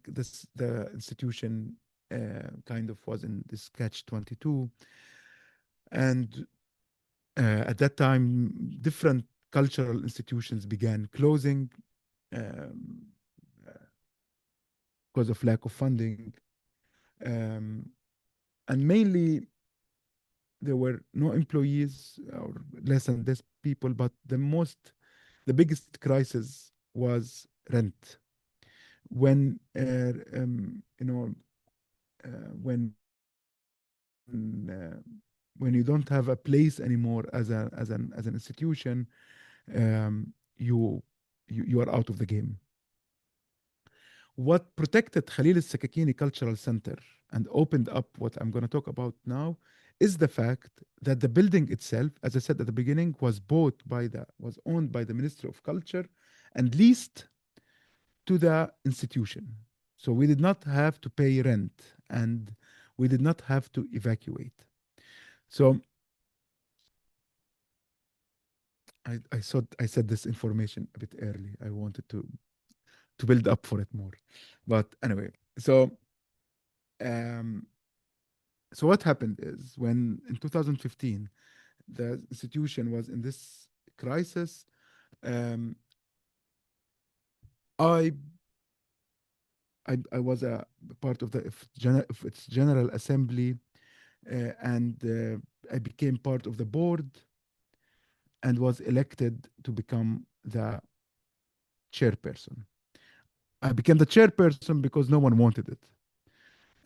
institution kind of was in this catch 22, and at that time different cultural institutions began closing um, because of lack of funding, um, and mainly there were no employees or less than this people, but the biggest crisis was rent. When when you don't have a place anymore as an institution, um, you, you are out of the game. What protected Khalil al-Sakakini Cultural Center and opened up what I'm going to talk about now is the fact that the building itself, as I said at the beginning, was owned by the Ministry of Culture and leased to the institution. So we did not have to pay rent and we did not have to evacuate. So I thought I said this information a bit early. I wanted to build up for it more. But anyway, um, so what happened is when in 2015 the institution was in this crisis, um, I, I was a part of of its general assembly, and I became part of the board and was elected to become the chairperson. I became the chairperson because no one wanted it.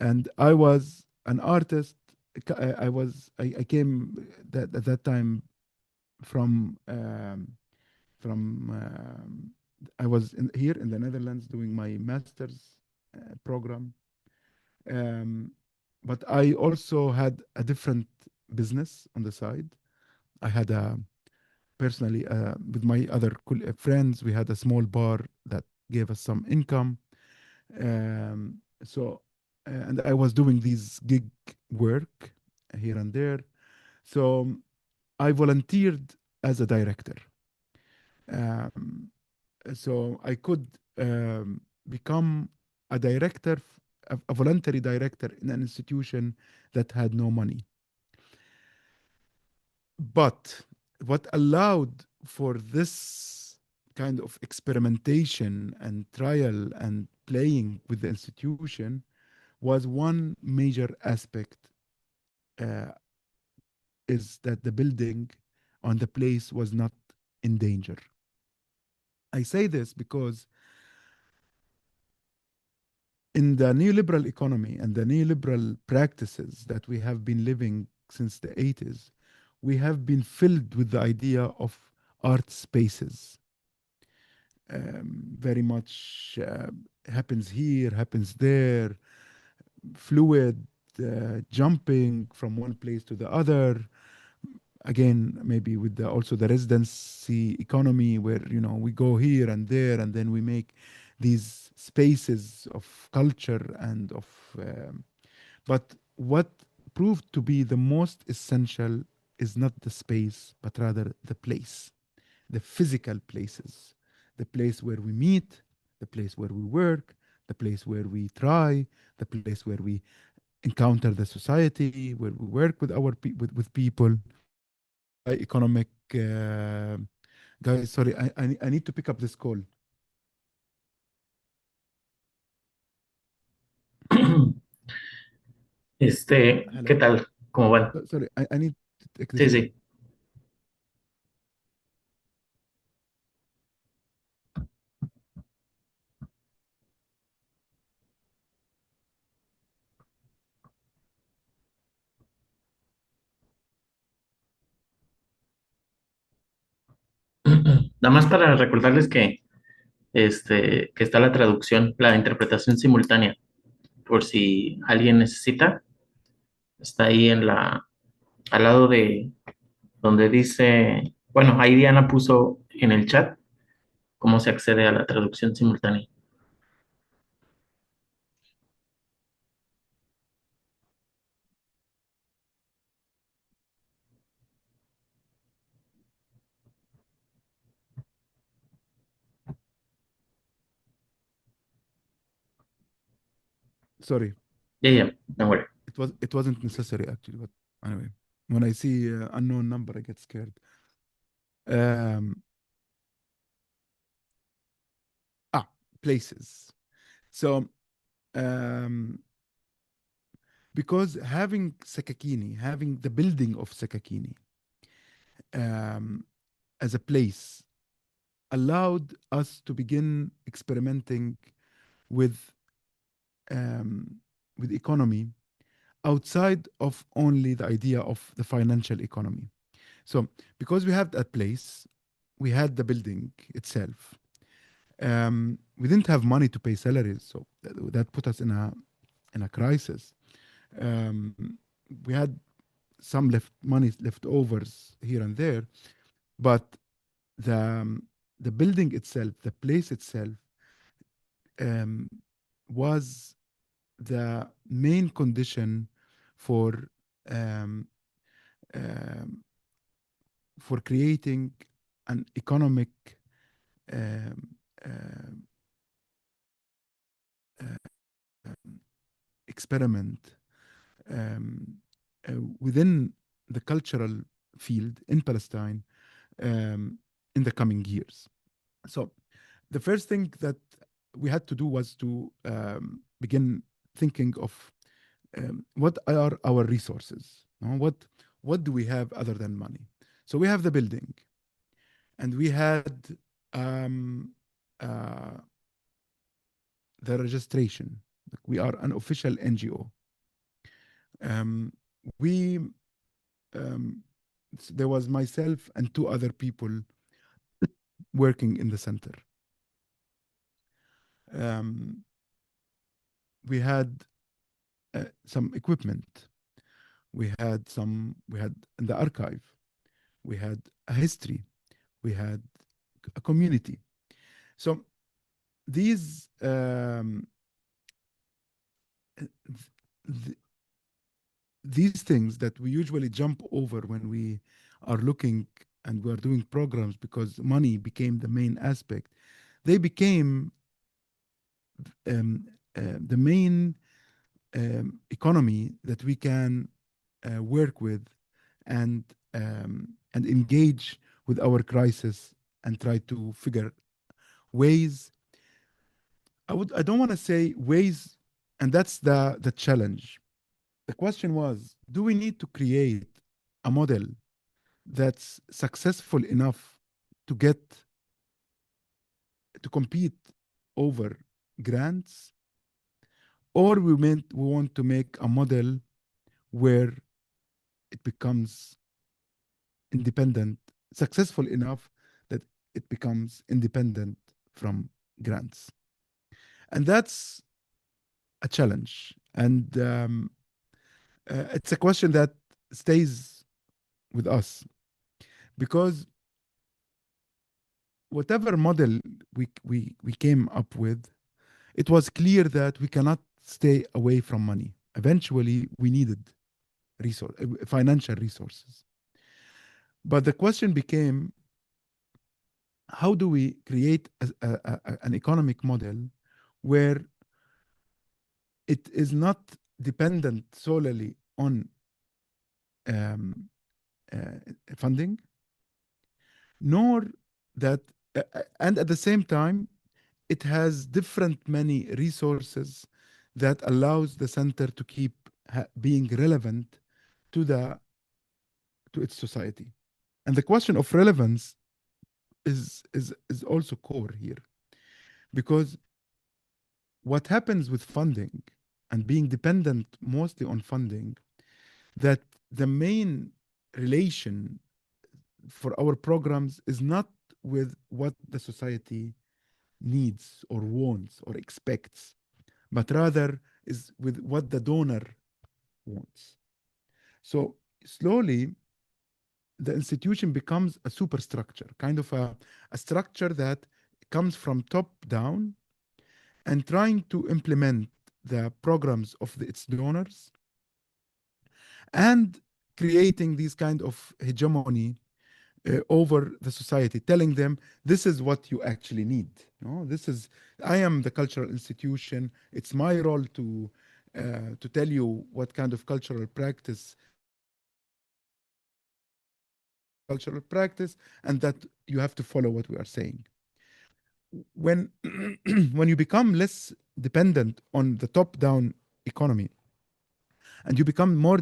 And I was an artist. I came at that time from I was here in the Netherlands doing my master's program. Um, but I also had a different business on the side. I had a personally with my other friends, we had a small bar that gave us some income. And I was doing these gig work here and there. So I volunteered as a director. Um, so I could become a director, a voluntary director in an institution that had no money. But what allowed for this kind of experimentation and trial and playing with the institution was one major aspect, uh, is that the building on the place was not in danger. I say this because in the neoliberal economy and the neoliberal practices that we have been living since the 80s, we have been filled with the idea of art spaces. Very much happens here, happens there, fluid, jumping from one place to the other. Again, maybe with also the residency economy, where we go here and there, and then we make these spaces of culture and of. But what proved to be the most essential is not the space, but rather the place, the physical places, the place where we meet, the place where we work, the place where we try, the place where we encounter the society, where we work with with people. Economic guys, sorry, I need to pick up this call. ¿Qué Hello. tal? ¿Cómo van? Sorry, I need to take this Sí, call. sí. Nada más para recordarles que está la traducción, la interpretación simultánea, por si alguien necesita, está ahí al lado de donde dice, bueno, ahí Diana puso en el chat cómo se accede a la traducción simultánea. Sorry, Yeah, yeah, don't worry. it wasn't necessary actually, but anyway, when I see unknown number, I get scared. Um, ah, places. So, um, because having Sakakini, having the building of Sakakini um, as a place, allowed us to begin experimenting with um, with economy outside of only the idea of the financial economy. So, because we had that place, we had the building itself. We didn't have money to pay salaries, so that put us in a crisis. Um, we had some money leftovers here and there, but the building itself, the place itself, um, was the main condition for um, um, for creating an economic um, um, experiment um, within the cultural field in Palestine um, in the coming years. So, the first thing that we had to do was to begin thinking of what are our resources? What what do we have other than money? So we have the building, and we had um, uh, the registration. We are an official NGO. Um, we there was myself and two other people working in the center. Um, we had some equipment. We had in the archive. We had a history. We had a community. So these th- these things that we usually jump over when we are looking and we are doing programs because money became the main aspect, they became um, the main economy that we can work with and engage with our crisis and try to figure ways. I don't want to say ways, and that's the challenge. The question was, do we need to create a model that's successful enough to get to compete over grants, or we want to make a model where it becomes independent, successful enough that it becomes independent from grants? And that's a challenge. And it's a question that stays with us because whatever model we came up with, it was clear that we cannot stay away from money. Eventually, we needed financial resources. But the question became, how do we create an economic model where it is not dependent solely on um, uh, funding, nor that, and at the same time, it has different many resources that allows the center to keep being relevant to the to its society. And the question of relevance is also core here, because what happens with funding and being dependent mostly on funding, that the main relation for our programs is not with what the society needs or wants or expects, but rather is with what the donor wants. So slowly, the institution becomes a superstructure, kind of a structure that comes from top down and trying to implement the programs of its donors and creating these kind of hegemony over the society, telling them this is what you actually need. No, this is, I am the cultural institution. It's my role to tell you what kind of cultural practice cultural practice, and that you have to follow what we are saying. When when you become less dependent on the top-down economy and you become more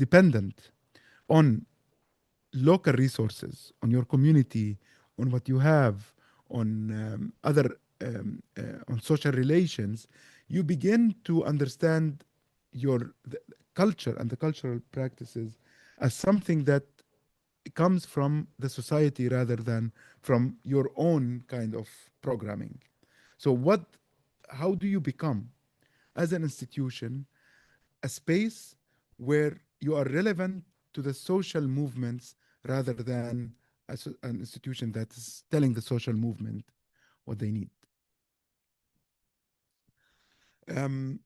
dependent on local resources, on your community, on what you have, on other on social relations, you begin to understand the culture and the cultural practices as something that comes from the society rather than from your own kind of programming. So how do you become, as an institution, a space where you are relevant to the social movements rather than an institution that is telling the social movement what they need? Um,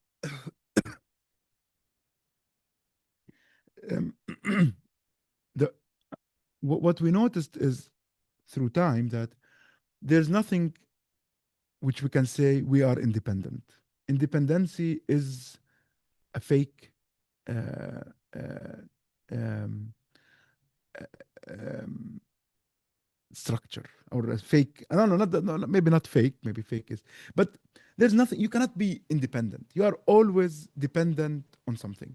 um, the, what we noticed is through time that there's nothing which we can say we are independent. Independency is a fake uh, uh, um, um, structure or a fake. I don't know, no, maybe not fake, maybe fake is, but there's nothing. You cannot be independent. You are always dependent on something.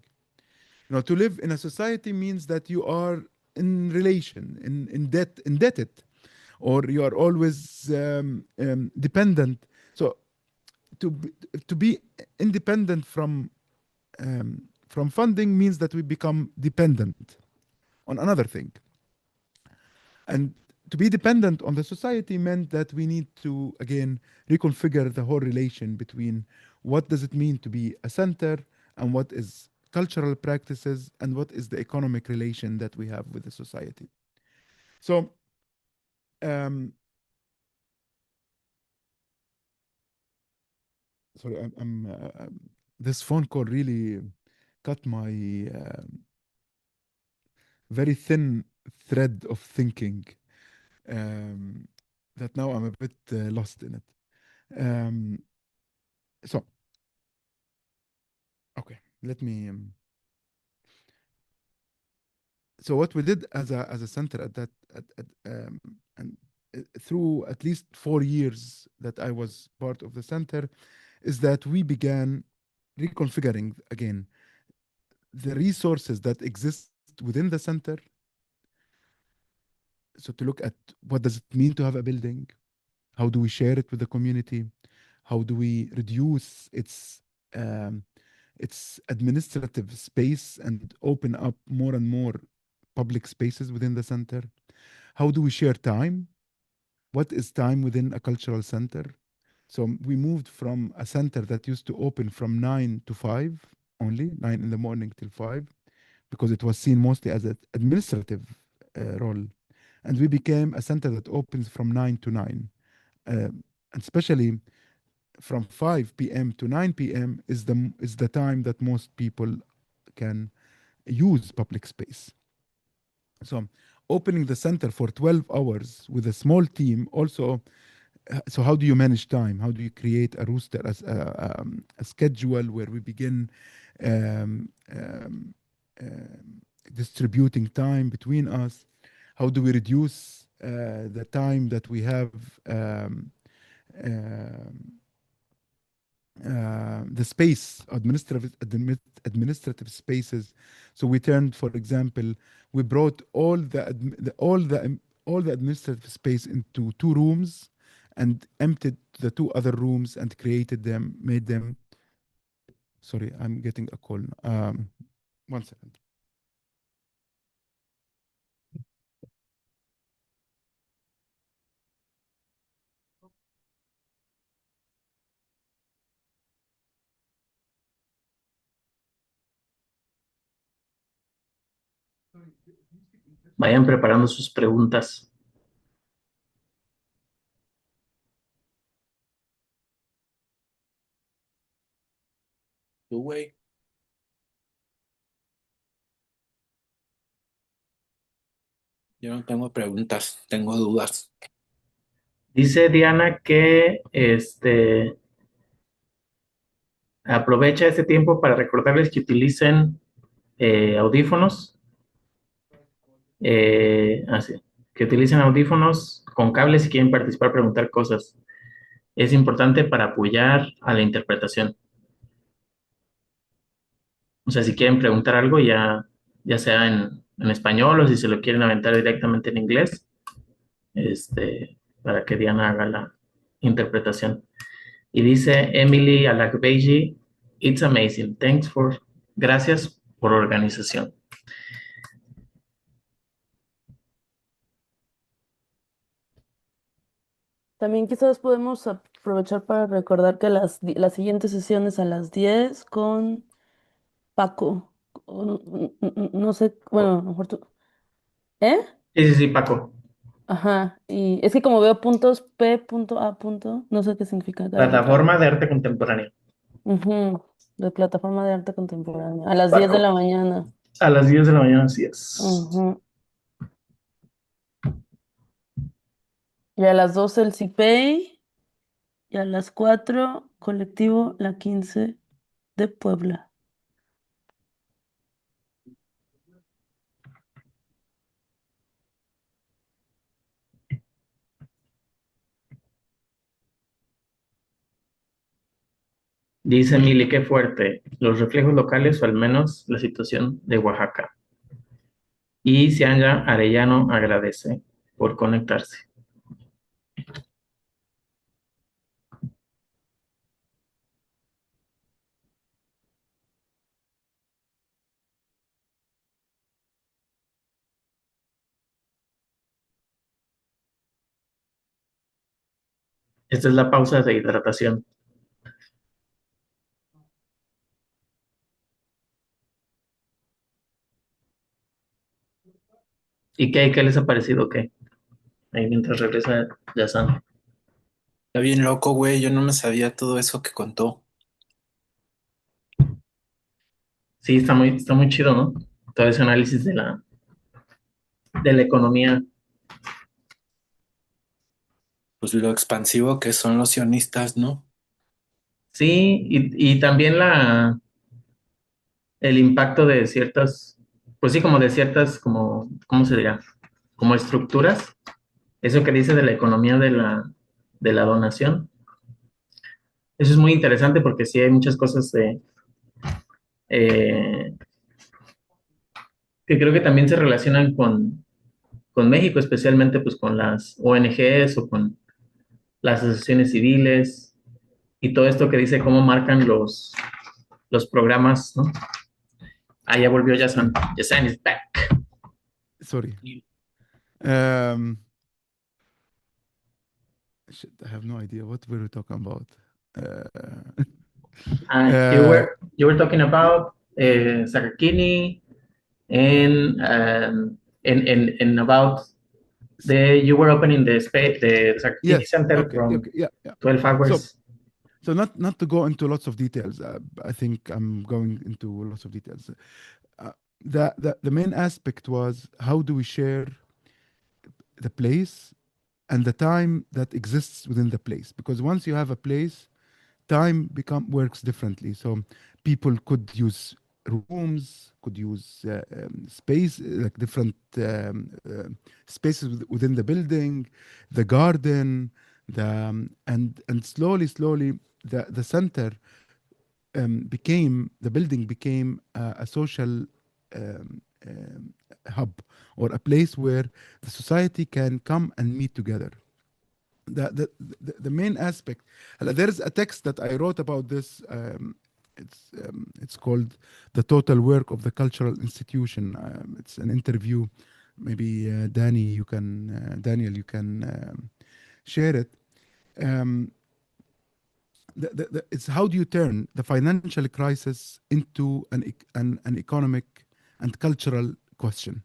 To live in a society means that you are in relation, in debt, indebted, or you are always dependent. So to be, to be independent from funding means that we become dependent on another thing. And to be dependent on the society meant that we need to, again, reconfigure the whole relation between what does it mean to be a center and what is cultural practices and what is the economic relation that we have with the society. So, um, sorry, this phone call really cut my very thin thread of thinking, um, that now I'm a bit lost in it. Um, so, okay, let me. So what we did as a center at that and through at least 4 years that I was part of the center is that we began reconfiguring again the resources that exist within the center. So to look at what does it mean to have a building, how do we share it with the community, how do we reduce um, its administrative space and open up more and more public spaces within the center. How do we share time? What is time within a cultural center? So we moved from a center that used to open from 9 to 5 only, 9 in the morning till 5, because it was seen mostly as an administrative role. And we became a center that opens from 9 to 9. And especially from 5 p.m. to 9 p.m. is the time that most people can use public space. So opening the center for 12 hours with a small team also. So how do you manage time? How do you create a roster, as a schedule where we begin um, um, distributing time between us? How do we reduce the time that we have um, the space, administrative spaces. So we turned, for example, we brought all the administrative space into 2 rooms and emptied the 2 other rooms and created them, made them. Sorry, I'm getting a call. 1 second. Vayan preparando sus preguntas. Tú, güey. Yo no tengo preguntas, tengo dudas. Dice Diana que aprovecha este tiempo para recordarles que utilicen audífonos, que utilicen audífonos con cables si quieren participar, preguntar cosas. Es importante para apoyar a la interpretación. O sea, si quieren preguntar algo, ya sea en español o si se lo quieren aventar directamente en inglés, para que Diana haga la interpretación. Y dice Emily Alakbeji, it's amazing. Gracias por organización. También quizás podemos aprovechar para recordar que las siguientes sesiones a las 10 con Paco. No sé, bueno, a lo mejor tú. ¿Eh? Sí, sí, sí, Paco. Ajá. Y es que como veo puntos P.A. No sé qué significa cada letra. Plataforma de arte contemporáneo. Ujú, de plataforma de arte contemporánea. A las 10 de Paco. la mañana. A las 10 de la mañana, así es. Ujú. Y a las 12 el CIPEI. Y a las 4 colectivo La 15 de Puebla. Dice Mili, qué fuerte. Los reflejos locales o al menos la situación de Oaxaca. Y Cianya Arellano agradece por conectarse. Esta es la pausa de hidratación. ¿Y qué les ha parecido? ¿Qué? Ahí mientras regresa Yazan. Está bien loco, güey. Yo no me sabía todo eso que contó. Sí, está muy chido, ¿no? Todo ese análisis de la economía. Pues lo expansivo que son los sionistas, ¿no? Sí, y también el impacto de ciertas, pues sí, como de ciertas, como, ¿cómo se dirá? Como estructuras. Eso que dice de la economía de la donación. Eso es muy interesante porque sí hay muchas cosas eh, que creo que también se relacionan con México, especialmente pues con las ONGs o con las asociaciones civiles y todo esto que dice cómo marcan los programas, ¿no? Ah, ya volvió Yasan. Sí, Yasan is back. sorry. Um, shit, I have no idea what we were talking about. Uh, You uh, were talking about Sakakini and about you were opening the space, the Sakakini yes, Center okay, from okay, yeah, yeah. 12 So, hours. so not to go into lots of details. I think I'm going into lots of details. Uh, the main aspect was how do we share the place and the time that exists within the place, because once you have a place, time become works differently. So people could use rooms, could use space, like different spaces within the building, the garden, and slowly the center became, the building became a social hub, or a place where the society can come and meet together. The main aspect, there's a text that I wrote about this. It's called "The Total Work of the Cultural Institution." It's an interview. Maybe Daniel, you can share it. Um, it's how do you turn the financial crisis into an economic and cultural question?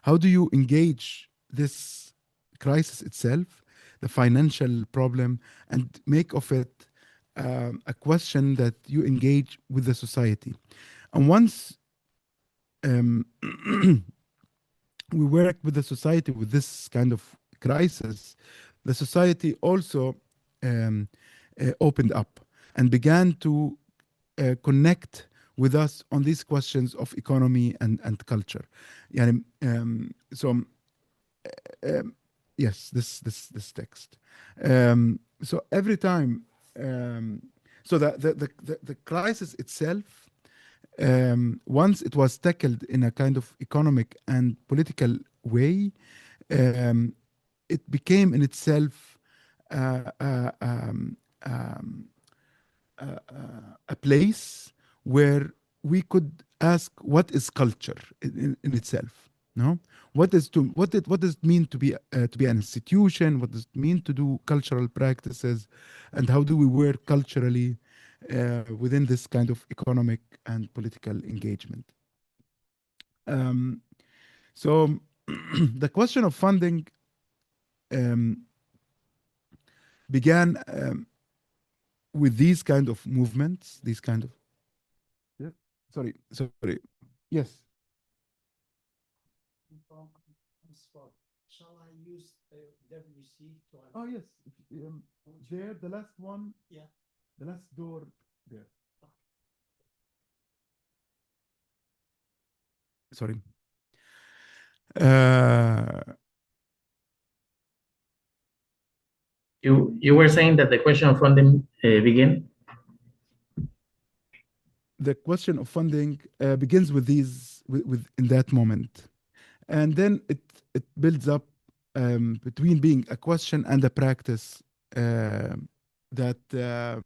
How do you engage this crisis itself, the financial problem, and make of it a question that you engage with the society? And once um, we work with the society with this kind of crisis, the society also um, opened up and began to connect with us on these questions of economy and culture. يعني, so um, yes, this text. So every time, so the crisis itself, once it was tackled in a kind of economic and political way, um, it became in itself uh, uh, um, um, a place where we could ask what is culture in itself. No, what does it mean to be an institution? What does it mean to do cultural practices, and how do we work culturally within this kind of economic and political engagement? Um, so the question of funding um, began with these kind of movements, these kind of. Yeah. Sorry. Yes. Shall I use the WC to Oh yes. There, the last one. Yeah. The last door there. Sorry. Uh, You were saying that the question of funding began. the question of funding begins with in that moment, and then it builds up between being a question and a practice that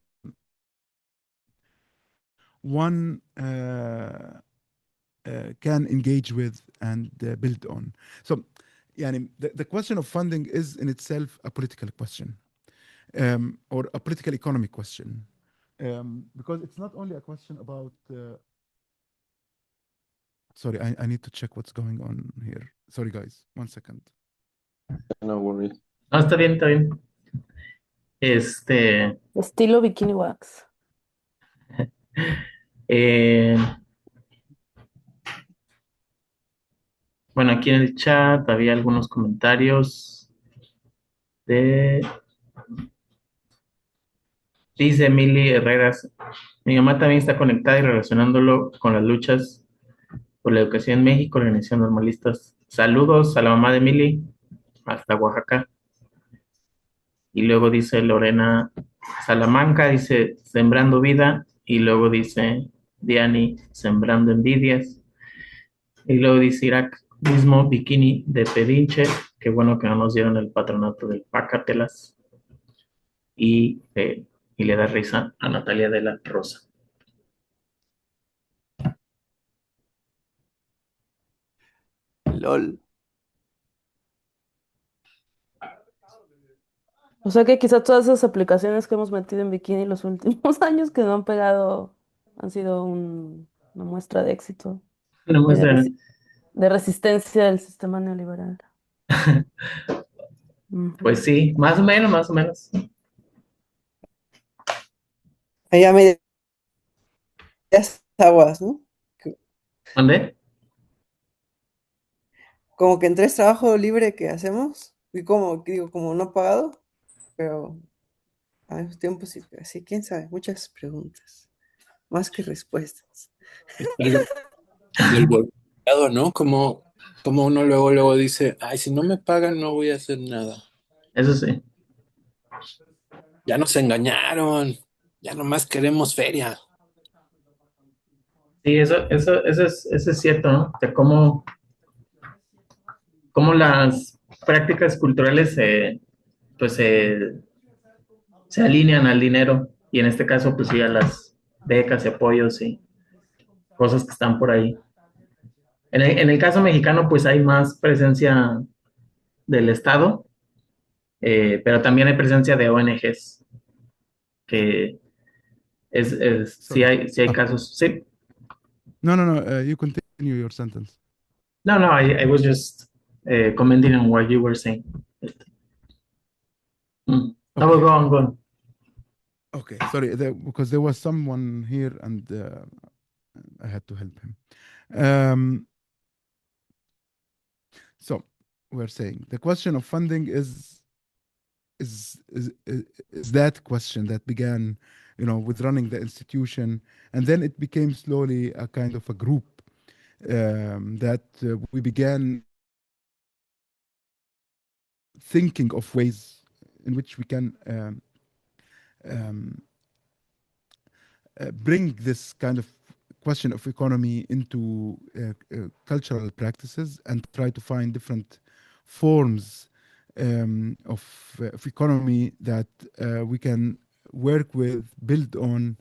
one can engage with and build on. So, يعني, the question of funding is in itself a political question, or a political economy question, because it's not only a question about. Sorry, I need to check what's going on here. Sorry, guys, 1 second. No worries. No, está bien, está bien. Estilo Bikini Wax. eh, bueno, aquí en el chat había algunos comentarios de, dice Emily Herreras, mi mamá también está conectada y relacionándolo con las luchas por la educación en México, la organización normalistas. Saludos a la mamá de Emily, hasta Oaxaca. Y luego dice Lorena Salamanca, dice Sembrando Vida. Y luego dice Diani, Sembrando Envidias. Y luego dice Irak, mismo Bikini de Pedinche. Qué bueno que no nos dieron el patronato del Pácatelas. Y le da risa a Natalia de la Rosa. LOL. O sea que quizá todas esas aplicaciones que hemos metido en Bikini los últimos años que no han pegado han sido una muestra de éxito Una y de, muestra. de resistencia del sistema neoliberal. Pues Ujú. sí, más o menos, más o menos. Allá medias aguas, ¿no? ¿Dónde? Como que entre ese trabajo libre que hacemos, y como, digo, como no pagado, pero a los tiempos sí, así, quién sabe, muchas preguntas, más que respuestas. Es algo del voluntariado, ¿no? Como uno luego dice, ay, si no me pagan no voy a hacer nada. Eso sí. Ya nos engañaron, ya nomás queremos feria. Sí, eso es cierto, ¿no? De cómo las prácticas culturales pues se alinean al dinero y en este caso pues sí a las becas y apoyos y cosas que están por ahí. En el caso mexicano pues hay más presencia del Estado, pero también hay presencia de ONGs que Sorry. sí hay casos. Sí. No. You continue your sentence. No, I was just commenting on what you were saying. No, Okay. go on, go on. Okay. Sorry, because there was someone here and I had to help him. So we're saying the question of funding is that question that began, with running the institution, and then it became slowly a kind of a group that we began thinking of ways in which we can um, bring this kind of question of economy into cultural practices and try to find different forms of economy that we can work with, build on,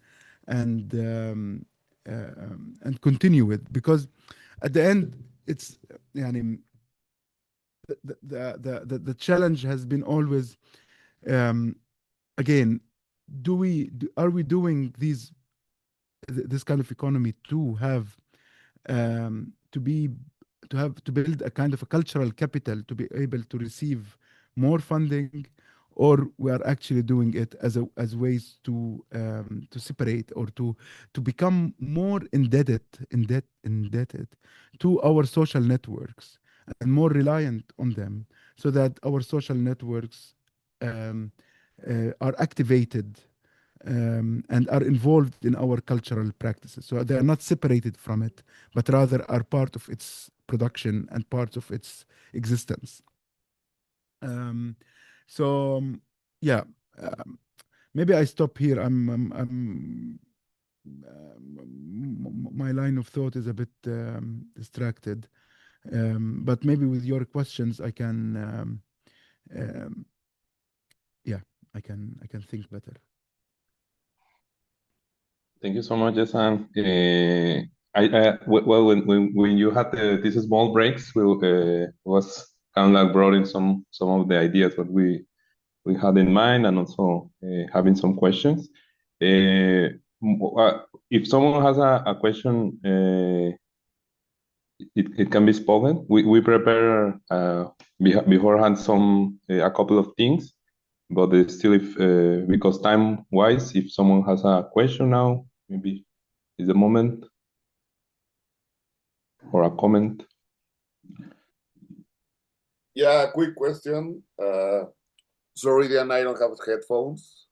and and continue with. Because at the end, it's يعني, the challenge has been always um, again, are we doing this kind of economy to have to be to build a kind of a cultural capital to be able to receive more funding, or we are actually doing it as ways to separate or to become more indebted to our social networks and more reliant on them, so that our social networks um, are activated and are involved in our cultural practices. So they are not separated from it, but rather are part of its production and part of its existence. Um, so yeah, maybe I stop here. I'm my line of thought is a bit distracted. But maybe with your questions, I can, um, yeah, I can think better. Thank you so much, Jason. Well, when you had these small breaks, we was kind of like brought in some of the ideas what we had in mind, and also having some questions. If someone has a question, it can be spoken. We prepare beforehand a couple of things, but still, if because time wise, if someone has a question now, maybe is the moment or a comment. Yeah, quick question. Sorry, Dan, I don't have headphones,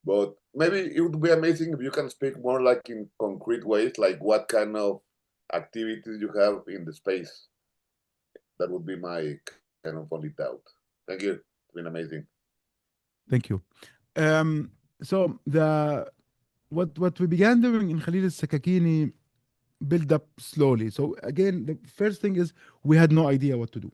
but maybe it would be amazing if you can speak more like in concrete ways, like what kind of activities you have in the space. That would be my kind of only doubt. Thank you. It's been amazing. Thank you. So what we began doing in Khalil al-Sakakini build up slowly. So again, the first thing is we had no idea what to do.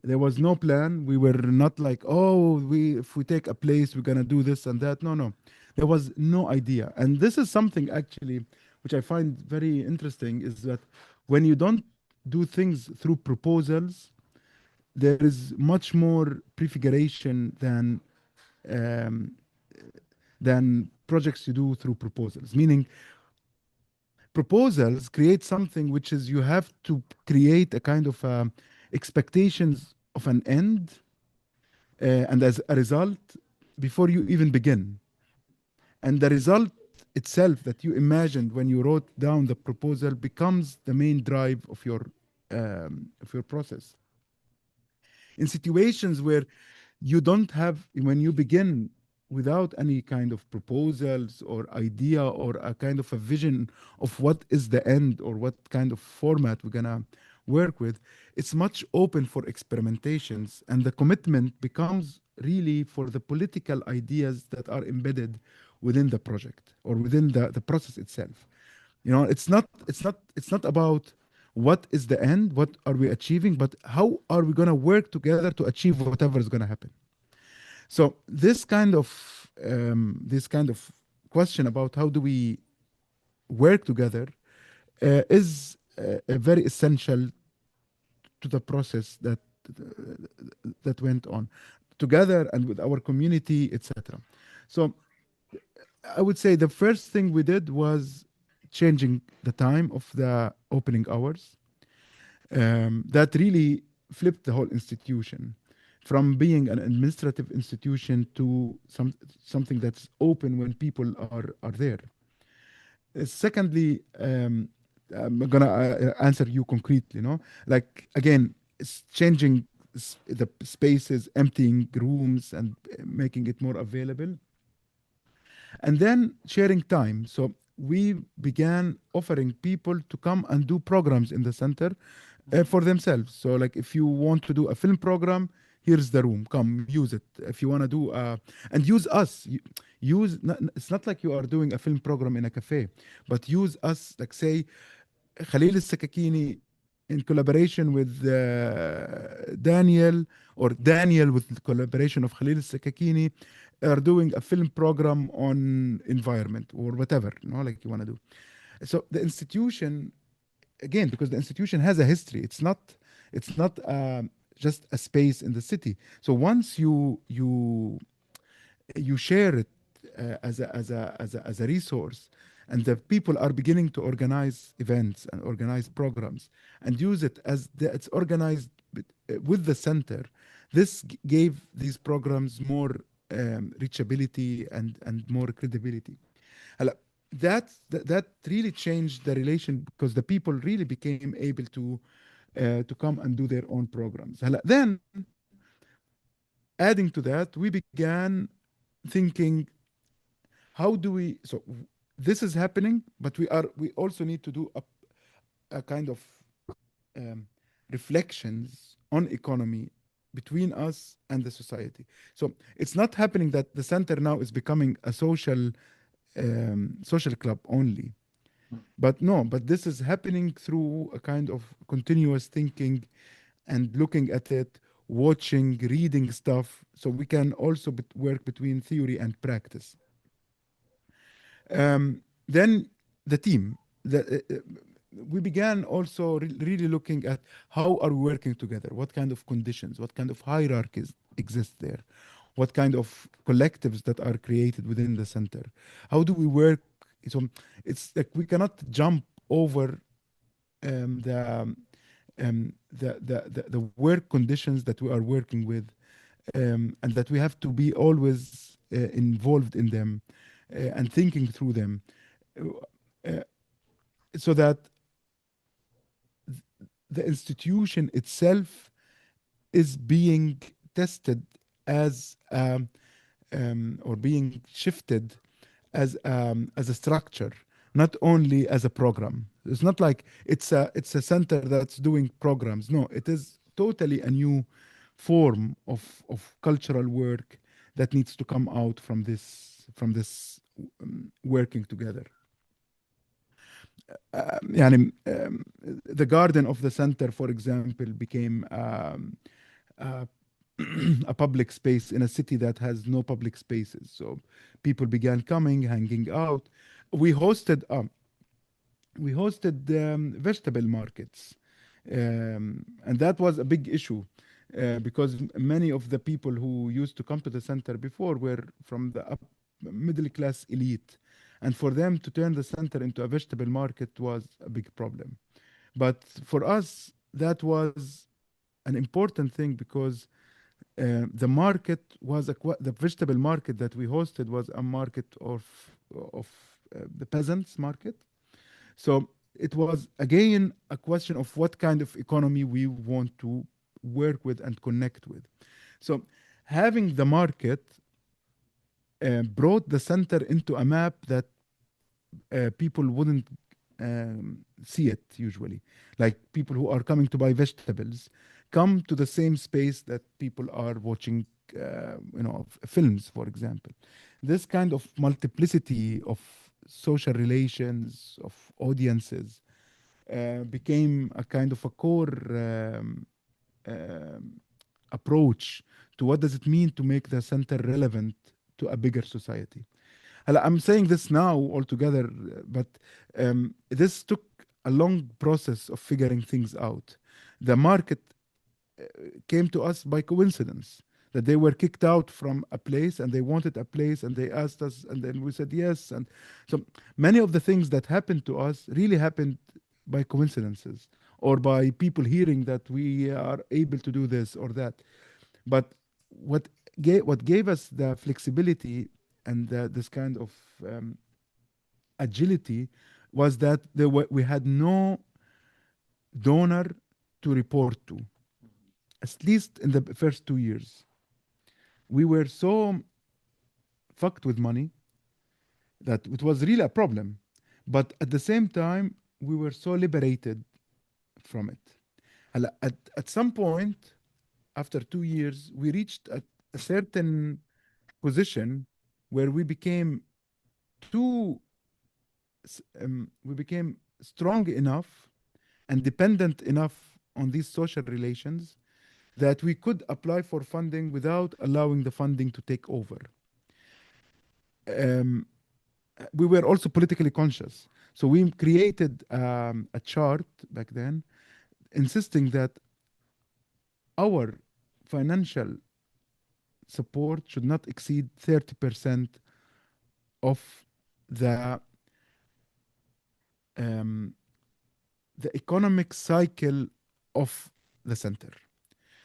There was no plan. We were not like, oh, if we take a place, we're gonna do this and that. No, no, there was no idea. And this is something actually which I find very interesting is that when you don't do things through proposals, there is much more prefiguration um, than projects you do through proposals. Meaning, proposals create something which is you have to create a kind of expectations of an end, and as a result, before you even begin. And the result itself that you imagined when you wrote down the proposal becomes the main drive of your process. In situations where you don't have, when you begin without any kind of proposals or idea or a kind of a vision of what is the end or what kind of format we're gonna work with, it's much open for experimentations, and the commitment becomes really for the political ideas that are embedded within the project or within the process itself. You know, it's not about what is the end, what are we achieving, but how are we going to work together to achieve whatever is going to happen. So this kind of question about how do we work together is very essential to the process that went on together and with our community, etc. So I would say the first thing we did was changing the time of the opening hours. That really flipped the whole institution from being an administrative institution to something that's open when people are there. Secondly, I'm gonna answer you concretely. Like again, it's changing the spaces, emptying rooms, and making it more available, and then sharing time. So we began offering people to come and do programs in the center for themselves. So like if you want to do a film program, here's the room, come use it. If you want to do and use us, it's not like you are doing a film program in a cafe, but use us, like say Khalil al-Sakakini in collaboration with Daniel, or Daniel with the collaboration of Khalil al-Sakakini are doing a film program on environment or whatever, like you want to do. So the institution, again, because the institution has a history, it's not just a space in the city. So once you share it as a resource, and the people are beginning to organize events and organize programs and use it as it's organized with the center. This gave these programs more reachability and more credibility. هلا, that really changed the relation, because the people really became able to come and do their own programs. هلا, then adding to that, we began thinking, how do we, so this is happening, but we also need to do a kind of reflections on economy between us and the society. So it's not happening that the center now is becoming a social social club only. But no, but this is happening through a kind of continuous thinking and looking at it, watching, reading stuff. So we can also work between theory and practice. Then the team. We began also really looking at how are we working together, what kind of conditions, what kind of hierarchies exist there, what kind of collectives that are created within the center, how do we work. So it's like we cannot jump over the work conditions that we are working with, and that we have to be always involved in them and thinking through them, uh, so that the institution itself is being tested as or being shifted as a structure, not only as a program. It's not like it's a center that's doing programs. No, it is totally a new form of cultural work that needs to come out from this working together. يعني, the garden of the center, for example, became uh, a public space in a city that has no public spaces. So people began coming, hanging out. We hosted vegetable markets, and that was a big issue. Because many of the people who used to come to the center before were from the middle class elite, and for them to turn the center into a vegetable market was a big problem. But for us, that was an important thing, because the market was the vegetable market that we hosted was a market of the peasants market. So it was again a question of what kind of economy we want to work with and connect with. So having the market brought the center into a map that people wouldn't see it usually. Like people who are coming to buy vegetables come to the same space that people are watching, films, for example. This kind of multiplicity of social relations, of audiences, became a kind of a core approach to what does it mean to make the center relevant to a bigger society. I'm saying this now altogether, but this took a long process of figuring things out. The market came to us by coincidence, that they were kicked out from a place and they wanted a place and they asked us and then we said yes. And so many of the things that happened to us really happened by coincidences, or by people hearing that we are able to do this or that. But what gave us the flexibility and this kind of agility was that we had no donor to report to, at least in the first 2 years. We were so fucked with money that it was really a problem. But at the same time, we were so liberated from it. At some point, after 2 years, we reached a certain position where we became strong enough and dependent enough on these social relations that we could apply for funding without allowing the funding to take over. Um, we were also politically conscious. So we created a chart back then insisting that our financial support should not exceed 30% of the um, the economic cycle of the center.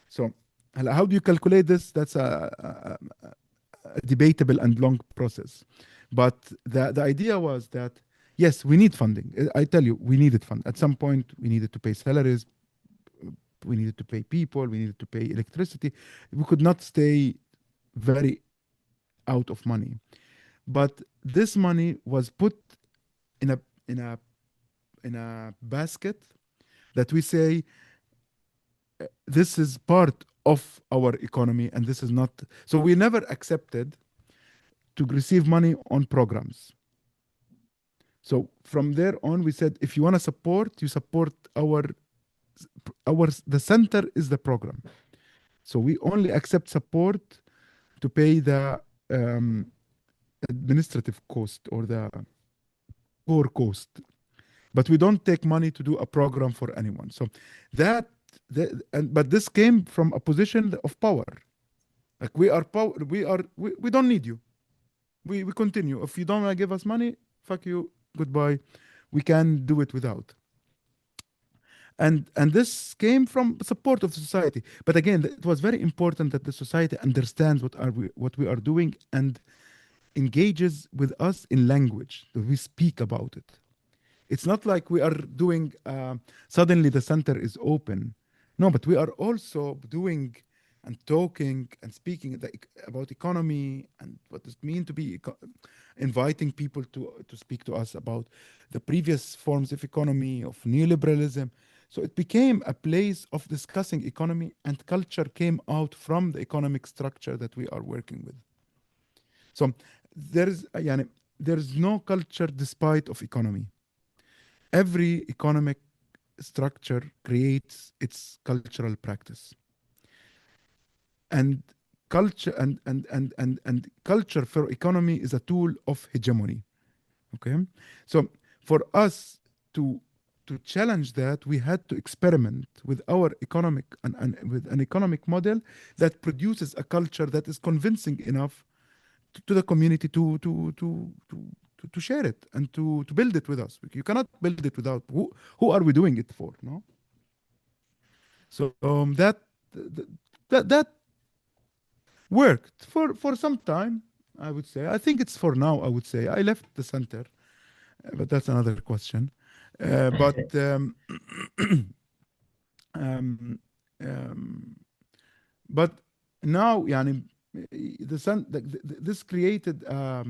So how do you calculate this? That's a debatable and long process. But the idea was that, yes, we need funding. I tell you, we needed fund. At some point, we needed to pay salaries, we needed to pay people, we needed to pay electricity. We could not stay very out of money. But this money was put in a basket that we say this is part of our economy and this is not. So we never accepted to receive money on programs. So from there on, we said, if you want to support, you support the center is the program. So we only accept support to pay the um, administrative cost or the core cost, but we don't take money to do a program for anyone. So that, but this came from a position of power. Like we are power, we don't need you. We continue. If you don't want to give us money, fuck you, goodbye. We can do it without. And this came from support of society. But again, it was very important that the society understands what we are doing and engages with us in language that we speak about it. It's not like we are doing suddenly the center is open. No, but we are also doing and talking and speaking about economy and what does it mean to be inviting people to speak to us about the previous forms of economy, of neoliberalism. So it became a place of discussing economy, and culture came out from the economic structure that we are working with. So there's no culture despite of economy. Every economic structure creates its cultural practice. And culture and culture for economy is a tool of hegemony. Okay? So for us to challenge that, we had to experiment with our economic and with an economic model that produces a culture that is convincing enough to the community to share it and to build it with us. You cannot build it without who are we doing it for? No. So that worked for some time. I would say. I think it's for now. I would say I left the center, but that's another question. But um, um, but now, yani, this created uh,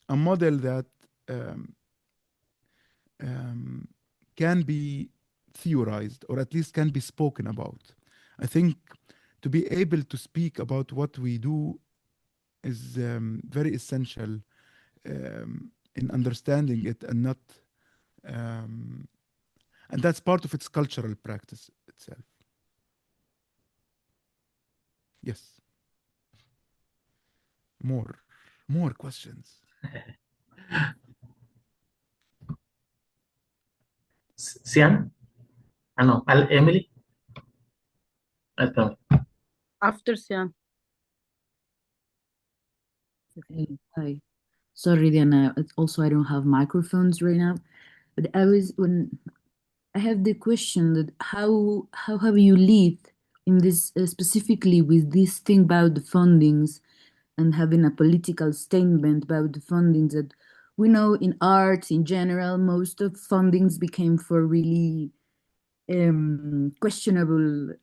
a model that um, um, can be theorized or at least can be spoken about. I think to be able to speak about what we do is very essential in understanding it and not, um, and that's part of its cultural practice itself. Yes. More questions. Sian? Ah, no. Emily? Espérame. After Sian. Okay, hi. Sorry, Diana. Also, I don't have microphones right now. But when I have the question that how have you lived in this specifically with this thing about the fundings and having a political statement about the fundings that we know in arts in general, most of fundings became for really questionable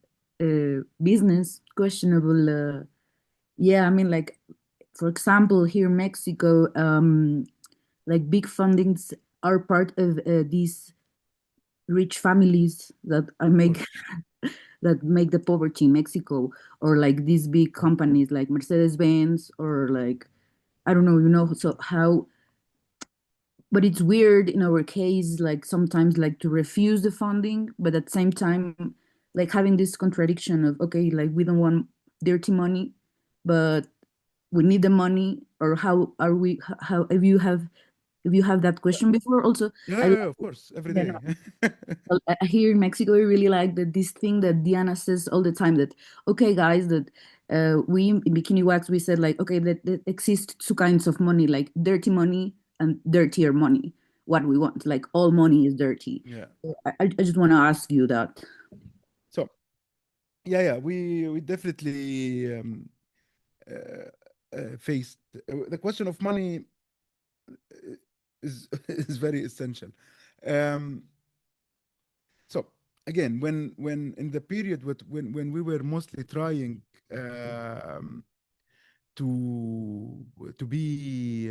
business, questionable. Yeah, I mean, like, for example, here in Mexico, like big fundings are part of these rich families that I make that make the poverty in Mexico, or like these big companies like Mercedes Benz, or like I don't know, So how, but it's weird in our case, like sometimes like to refuse the funding, but at the same time, like having this contradiction of okay, like we don't want dirty money, but we need the money, or how are we? How if you have that question before? Also, I Yeah, of course, every yeah, day. here in Mexico, we really like that this thing that Diana says all the time that, okay, guys, that we in Bikini Wax, we said like, okay, that exist two kinds of money, like dirty money and dirtier money. What we want, like all money is dirty. Yeah. So I just want to ask you that. So, yeah, we definitely faced the question of money is is very essential. Um, so again, when in the period when we were mostly trying um, to be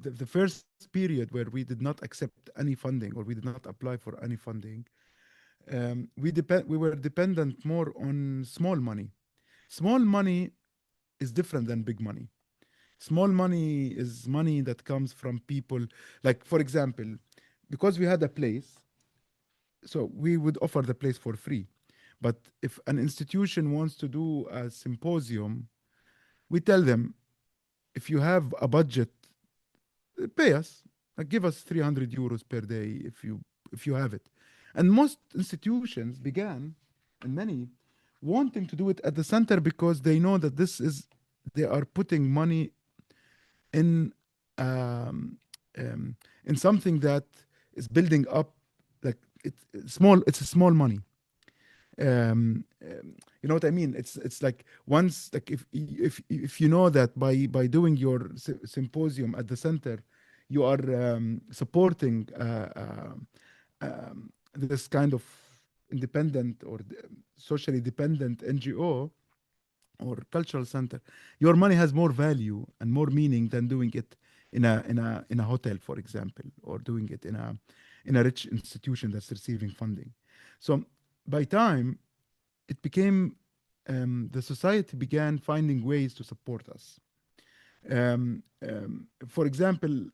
the first period where we did not accept any funding or we did not apply for any funding, we were dependent more on small money. Small money is different than big money. Small money is money that comes from people. Like, for example, because we had a place, so we would offer the place for free. But if an institution wants to do a symposium, we tell them, if you have a budget, pay us, like give us 300 euros per day if you have it. And most institutions began, and many, wanting to do it at the center because they know that they are putting money in um, in something that is building up, like it's a small money. You know what I mean? It's like, once, like, if you know that by doing your symposium at the center, you are supporting this kind of independent or socially dependent NGO or cultural center, your money has more value and more meaning than doing it in a hotel, for example, or doing it in a rich institution that's receiving funding. So by time, it became the society began finding ways to support us. For example,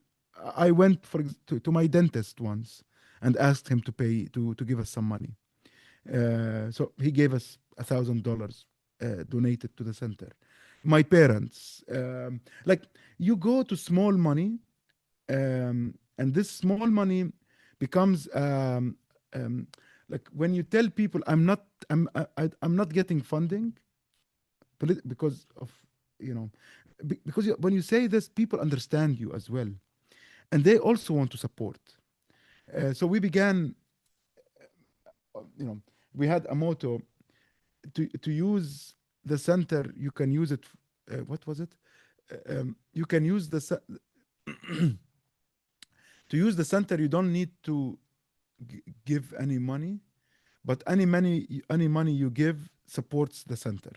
I went to my dentist once and asked him to pay to give us some money. So he gave us $1,000 donated to the center. My parents, like, you go to small money, and this small money becomes like, when you tell people, I'm not getting funding because of, because when you say this, people understand you as well, and they also want to support. So we began, we had a motto, to use the center, you can use it. What was it? You can use to use the center, you don't need to give any money, but any money you give supports the center.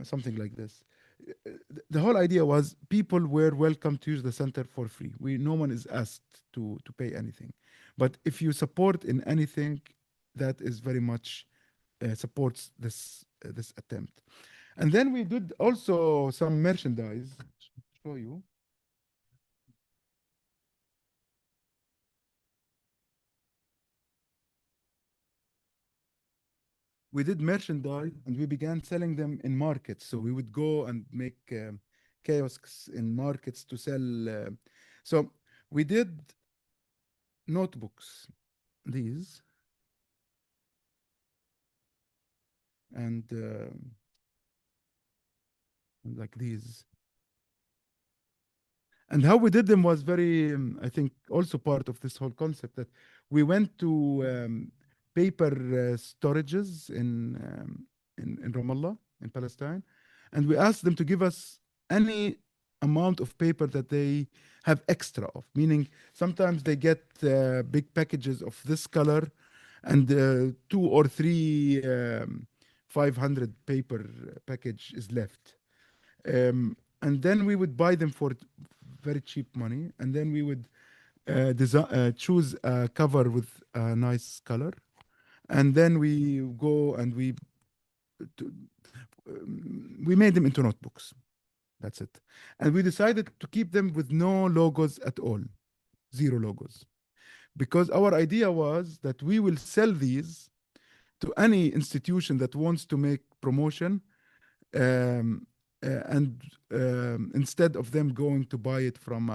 Something like this. The whole idea was people were welcome to use the center for free. No one is asked to pay anything, but if you support in anything, that is very much supports this attempt. And then we did also some merchandise. Show you. We did merchandise and we began selling them in markets. So we would go and make kiosks in markets to sell. So we did notebooks, these, and like these. And how we did them was very, I think, also part of this whole concept, that we went to paper storages in Ramallah, in Palestine, and we asked them to give us any amount of paper that they have extra of, meaning sometimes they get big packages of this color and 2 or 3 500 paper package is left. And then we would buy them for very cheap money, and then we would choose a cover with a nice color, and then we go and we made them into notebooks. That's it. And we decided to keep them with no logos at all, 0 logos, because our idea was that we will sell these to any institution that wants to make promotion, and instead of them going to buy it from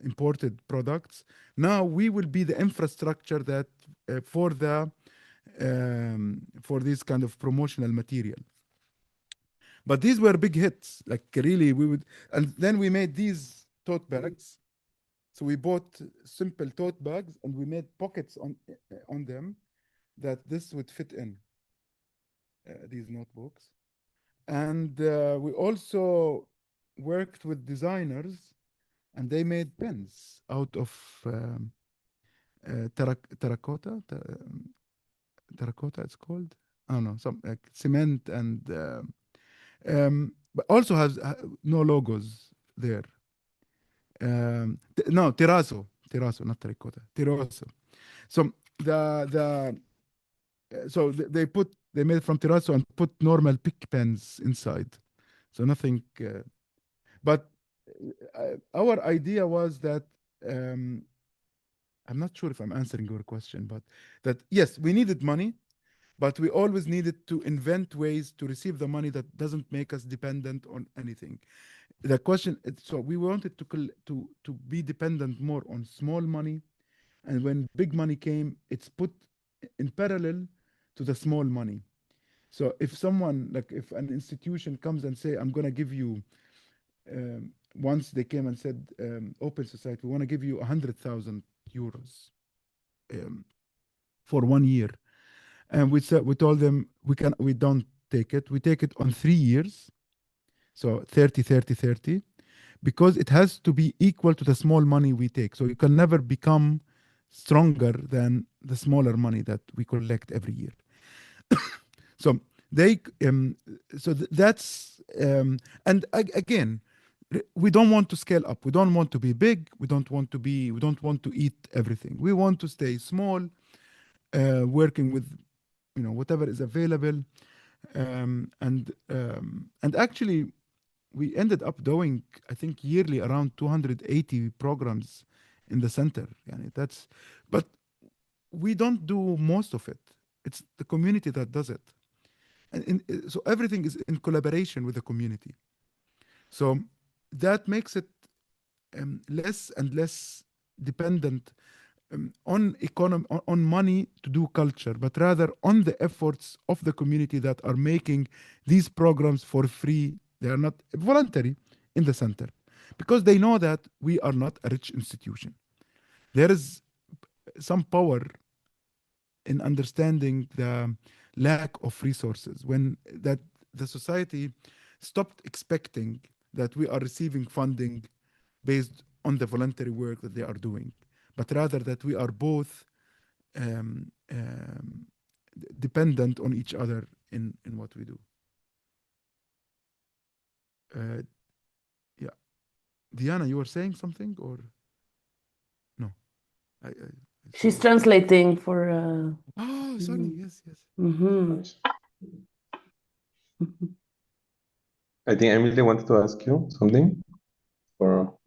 imported products, now we will be the infrastructure that for these kind of promotional material. But these were big hits, like really and then we made these tote bags. So we bought simple tote bags and we made pockets on them that this would fit in these notebooks. And we also worked with designers, and they made pens out of terracotta. Terracotta, it's called. I don't know, some like cement, and but also has no logos there. No, terrazzo, not terracotta, terrazzo. So they made from terrazzo and put normal pick pens inside. So nothing. But our idea was that I'm not sure if I'm answering your question, but that yes, we needed money, but we always needed to invent ways to receive the money that doesn't make us dependent on anything. The question, so we wanted to be dependent more on small money, and when big money came, it's put in parallel to the small money. So if someone, like if an institution comes and say, I'm going to give you, once they came and said, Open Society, we want to give you 100,000 euros for 1 year. And we told them we don't take it. We take it on 3 years. So 30, 30, 30, because it has to be equal to the small money we take. So you can never become stronger than the smaller money that we collect every year. So they, that's, and again, we don't want to scale up. We don't want to be big. We don't want to eat everything. We want to stay small, working with, whatever is available. And actually, we ended up doing, I think, yearly around 280 programs in the center. But we don't do most of it. It's the community that does it. And so everything is in collaboration with the community. So that makes it less and less dependent on money to do culture, but rather on the efforts of the community that are making these programs for free. They are not voluntary in the center, because they know that we are not a rich institution. There is some power in understanding the lack of resources, when that the society stopped expecting that we are receiving funding based on the voluntary work that they are doing, but rather that we are both dependent on each other in what we do. Yeah, Diana, you were saying something, or no? I She's translating for. Oh, sorry. Yes. Mhm. I think Emily wanted to ask you something. Or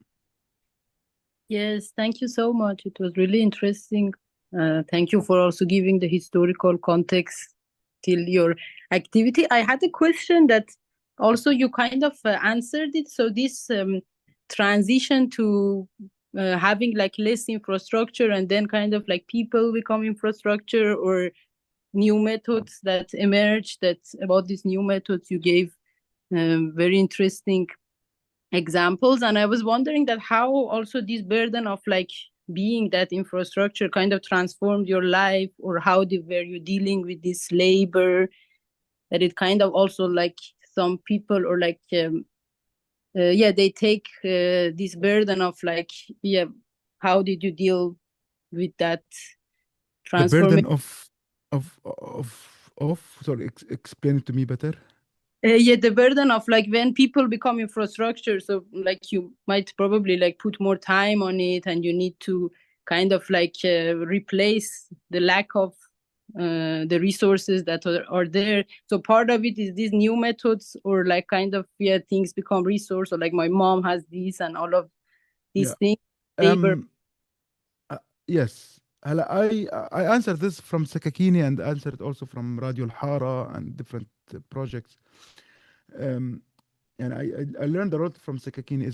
Yes, thank you so much. It was really interesting. Thank you for also giving the historical context till your activity. I had a question that also you kind of answered it. So this transition to having like less infrastructure and then kind of like people become infrastructure, or new methods that emerged, that about these new methods you gave very interesting examples. And I was wondering that how also this burden of like being that infrastructure kind of transformed your life, or how were you dealing with this labor, that it kind of also like some people, or like they take this burden of like, how did you deal with that The burden transformation? sorry, explain it to me better. The burden of like when people become infrastructure, so like you might probably like put more time on it, and you need to kind of like replace the lack of the resources that are there. So part of it is these new methods, or like kind of things become resource, or like my mom has this and all of these things. Labor. Yes. I answered this from Sakakini, and answered also from Radio Al-Hara and different projects. And I learned a lot from Sakakini.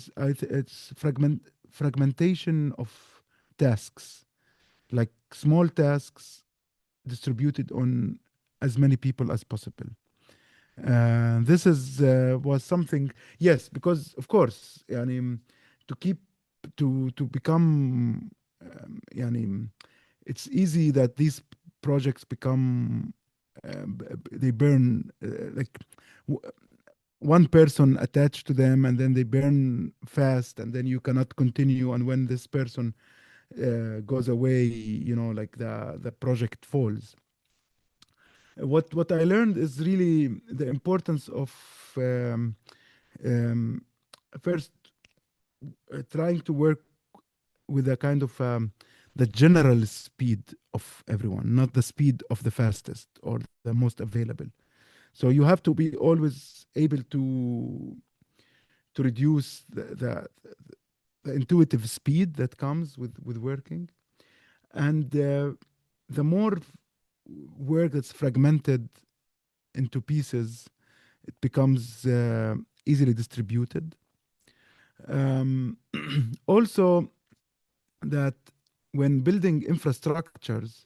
It's fragmentation of tasks, like small tasks distributed on as many people as possible. This was something, yes, because of course, to keep to become, it's easy that these projects become they burn, like one person attached to them, and then they burn fast, and then you cannot continue. And when this person goes away, like the project falls. What I learned is really the importance of first trying to work with a kind of the general speed of everyone, not the speed of the fastest or the most available. So you have to be always able to reduce the intuitive speed that comes with working. And the more work that's fragmented into pieces, it becomes easily distributed. Also, that when building infrastructures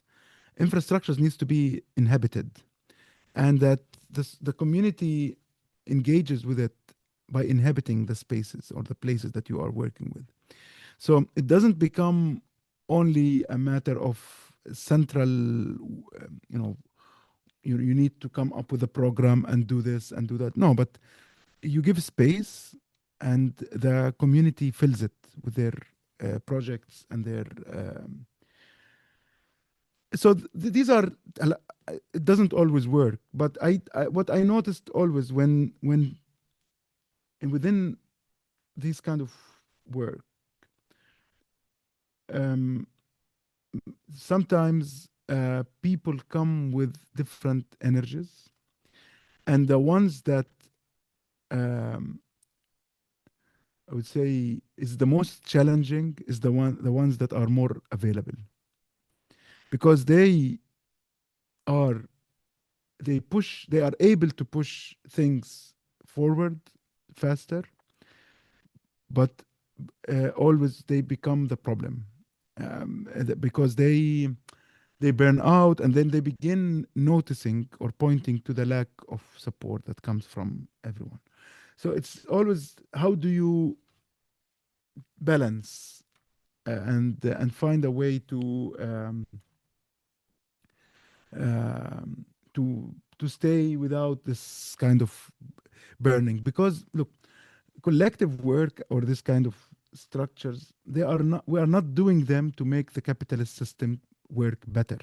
needs to be inhabited, and that the community engages with it by inhabiting the spaces or the places that you are working with. So it doesn't become only a matter of central, you need to come up with a program and do this and do that. No, but you give space and the community fills it with their projects and their. These are. It doesn't always work, but what I noticed always when and within these kind of work, um, sometimes people come with different energies, and the ones that I would say is the most challenging is the ones that are more available, because are they are able to push things forward faster, but always they become the problem, because they burn out, and then they begin noticing or pointing to the lack of support that comes from everyone. So it's always, how do you balance and find a way to stay without this kind of burning? Because look, collective work or this kind of structures, we are not doing them to make the capitalist system work better.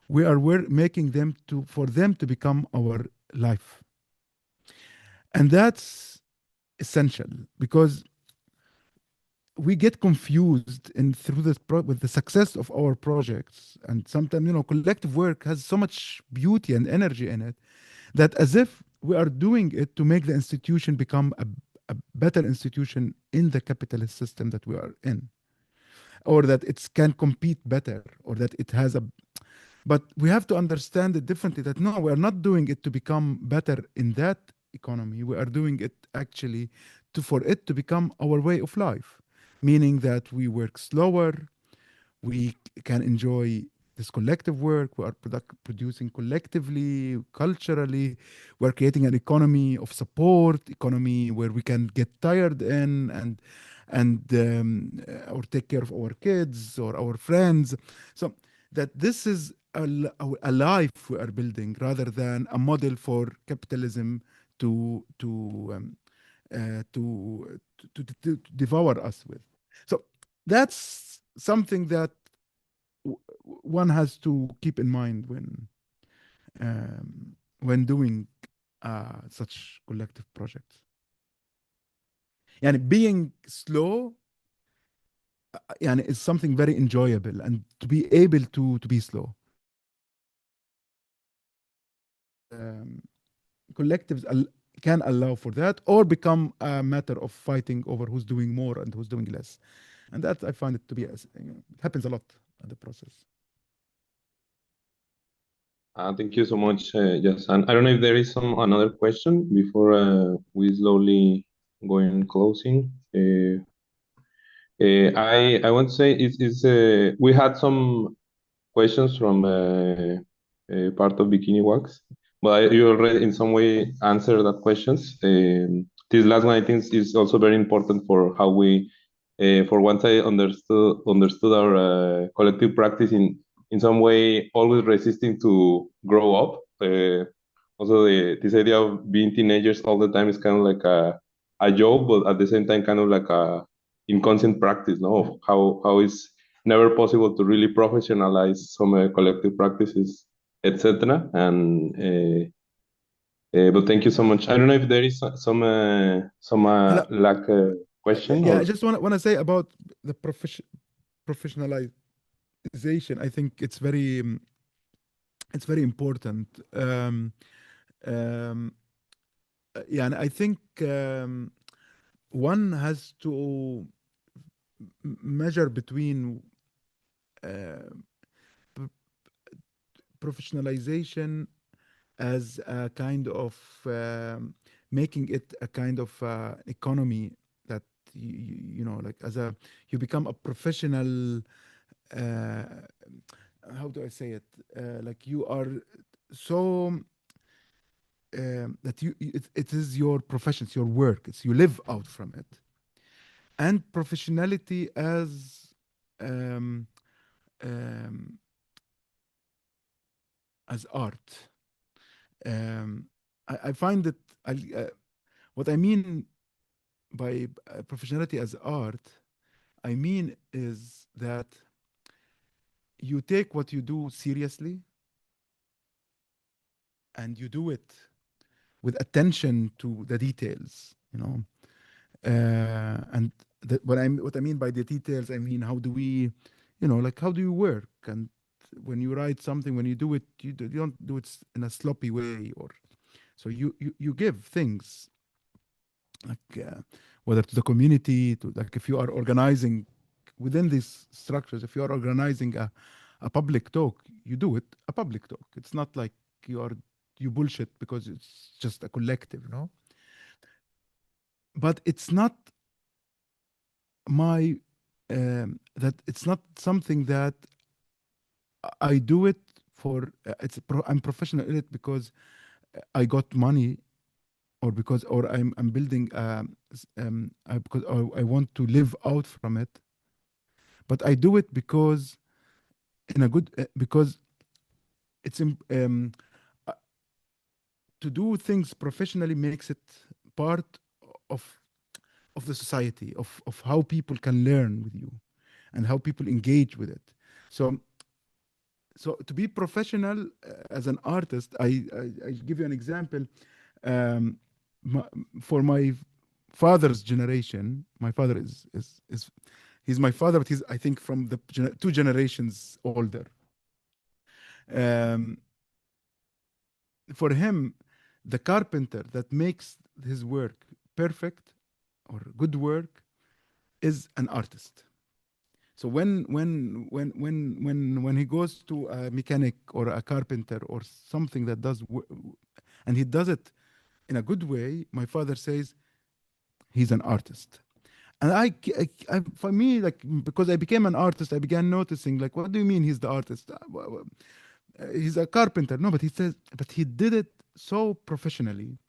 We're making them for them to become our life. And that's essential, because we get confused through this with the success of our projects. And sometimes, collective work has so much beauty and energy in it, that as if we are doing it to make the institution become a better institution in the capitalist system that we are in, or that it can compete better, or that it has but we have to understand it differently, that no, we are not doing it to become better in that economy. We are doing it actually for it to become our way of life, meaning that we work slower, we can enjoy this collective work, we are producing collectively, culturally, we're creating an economy of support, economy where we can get tired in or take care of our kids or our friends. So that this is a life we are building, rather than a model for capitalism to devour us with. So that's something that one has to keep in mind when doing such collective projects. And being slow is something very enjoyable, and to be able to be slow. Collectives can allow for that, or become a matter of fighting over who's doing more and who's doing less. And that I find it to be, it happens a lot in the process. Thank you so much, Yasan. I don't know if there is another question before we slowly go in closing. I want to say we had some questions from part of Bikini Wax, but you already in some way answered that questions. This last one I think is also very important for how we, for once I understood our collective practice in some way always resisting to grow up. Also, this idea of being teenagers all the time is kind of like a joke, but at the same time kind of like a inconscient practice, no? Of how it's never possible to really professionalize some collective practices, etc. And but thank you so much. I don't know if there is some like question. Yeah, Or... I just want to say about the professionalization. I think it's very important. Um, yeah, and I think one has to measure between uh, professionalization as a kind of making it a kind of economy that like as a you become a professional. Uh, how do I say it? Like you are so that it is your profession, it's your work, it's you live out from it, and professionality um, um, as art. Um, I find that what I mean by professionality as art, I mean is that you take what you do seriously and you do it with attention to the details, and what I mean by the details, I mean how do we, like how do you work, and when you write something, when you do it, you don't do it in a sloppy way, or so you give things like whether to the community, to like if you are organizing within these structures, if you are organizing a public talk, you do it a public talk. It's not like you bullshit because it's just a collective, but it's not my that it's not something that I do it for I'm professional in it because I got money, or because or I'm building because I want to live out from it, but I do it because in a good because it's uh, to do things professionally makes it part of the society, of how people can learn with you and how people engage with it. So to be professional as an artist, I give you an example. um, my, for my father's generation, my father is he's my father, but he's I think from the two generations older. um, for him, the carpenter that makes his work perfect or good work is an artist. So when he goes to a mechanic or a carpenter or something that does and he does it in a good way, my father says he's an artist. And for me, like, because I became an artist, I began noticing, like, what do you mean he's the artist? He's a carpenter. No, but he says, but he did it so professionally,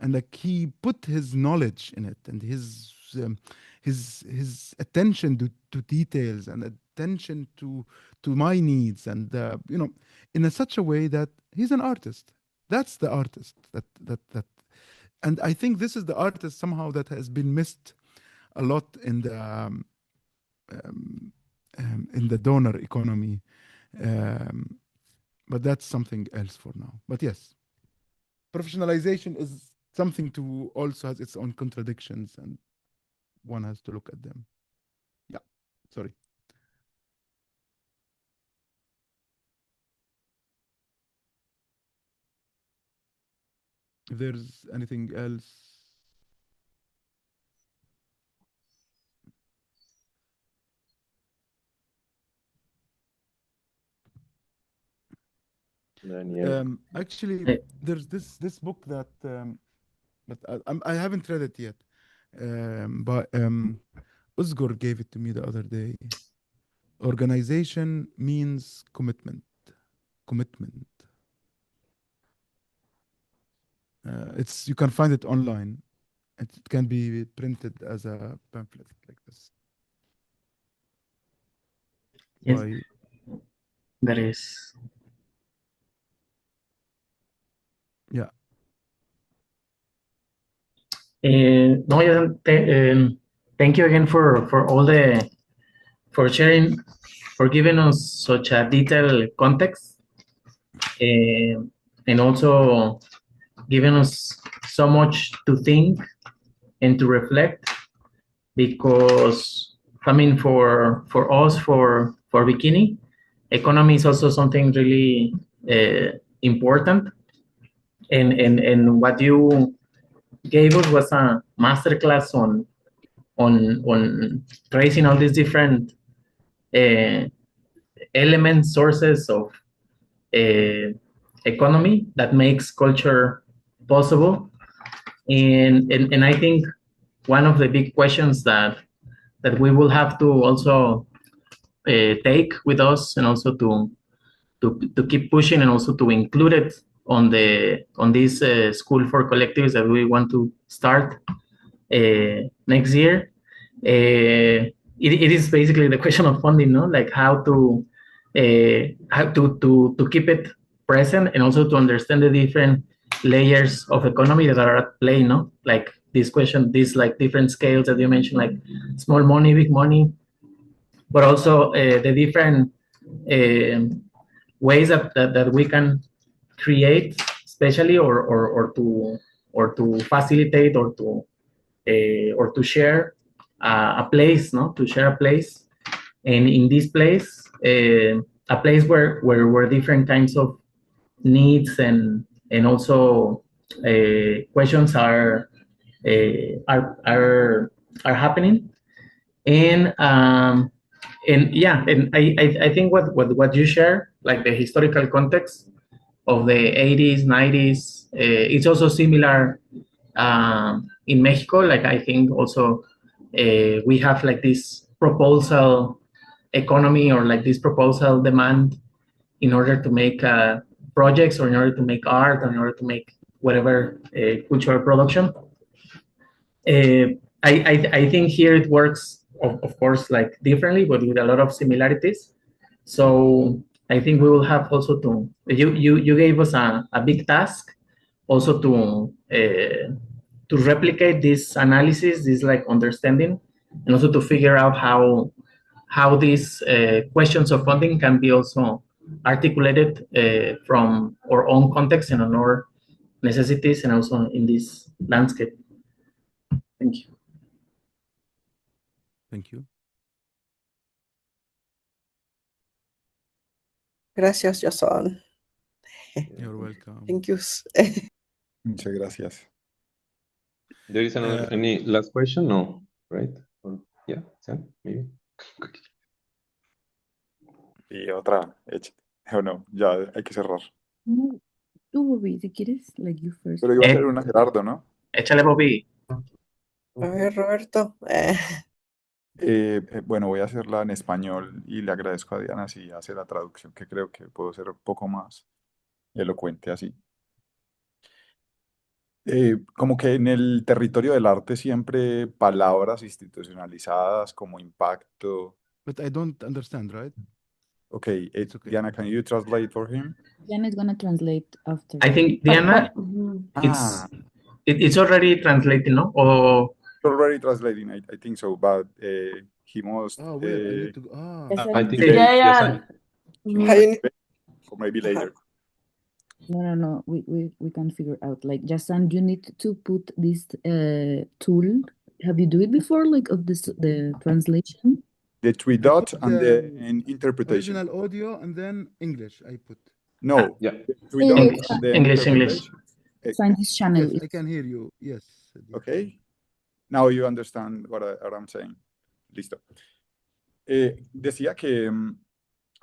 and like he put his knowledge in it, and his attention to details and attention to my needs, and in such a way that he's an artist. That's the artist and I think this is the artist somehow that has been missed a lot um, in the donor economy, um, but that's something else for now. But yes, professionalization is something to also has its own contradictions, and one has to look at them. Yeah, sorry. If there's anything else. Actually, there's this book that but I haven't read it yet. But Uzgur gave it to me the other day. Organization means commitment. Commitment. It's you can find it online. It can be printed as a pamphlet like this. Yes, By, that is. yeah. No, yeah, thank you again for all for sharing, for giving us such a detailed context, and also giving us so much to think and to reflect. Because I mean, for us, for Biquini, economy is also something really important, and what you gave us was a masterclass on tracing all these different uh, elements, sources of uh, economy that makes culture possible. And I think one of the big questions that we will have to also take with us, and also to keep pushing, and also to include it on this school for collectives that we want to start next year. It is basically the question of funding, no? Like how to keep it present, and also to understand the different layers of economy that are at play, no? Like this question, these like different scales that you mentioned, like small money, big money, but also the different ways that we can create, especially or to facilitate, or to share a place, no? To share a place, and in this place, a place where different kinds of needs and also questions are happening. And yeah, and I think what you share, like the historical context of the 80s, 90s, it's also similar in Mexico. Like I think also we have like this proposal economy, or like this proposal demand, in order to make projects, or in order to make art, or in order to make whatever cultural production. I think here it works, of course, like differently, but with a lot of similarities. So I think we will have also you gave us a big task, also to replicate this analysis, this like understanding, and also to figure out how these questions of funding can be also articulated from our own context and on our necessities, and also in this landscape. Thank you. Thank you. Gracias, Jason. You're welcome. Thank you. Muchas gracias. There is any last question? No, right? Or, yeah, Sam, maybe. Y otra, échate. O no, ya hay que cerrar. No, don't worry, si quieres, like you first. Pero iba a ser una Gerardo, ¿no? Échale, Bobby. A ver, Roberto. Bueno, voy a hacerla en español y le agradezco a Diana si hace la traducción, que creo que puedo ser un poco más elocuente así. Como que en el territorio del arte siempre palabras institucionalizadas como impacto. But I don't understand, right? Okay, It's okay. Diana, can you translate for him? Diana is gonna translate after. I think Diana, it's already translated, no? Or Already translating, I think so, but he must. Oh, wait, I need to go. I think Yeah. Or maybe later. No, we can figure out. Like, Jason, you need to put this tool. Have you do it before, like of this the translation? The three dots and the interpretation. Original audio and then English. I put. No, yeah. Three dots and then English. Find this channel. Yes, I can hear you. Yes. Okay. Now you understand what I'm saying. Listo. Decía que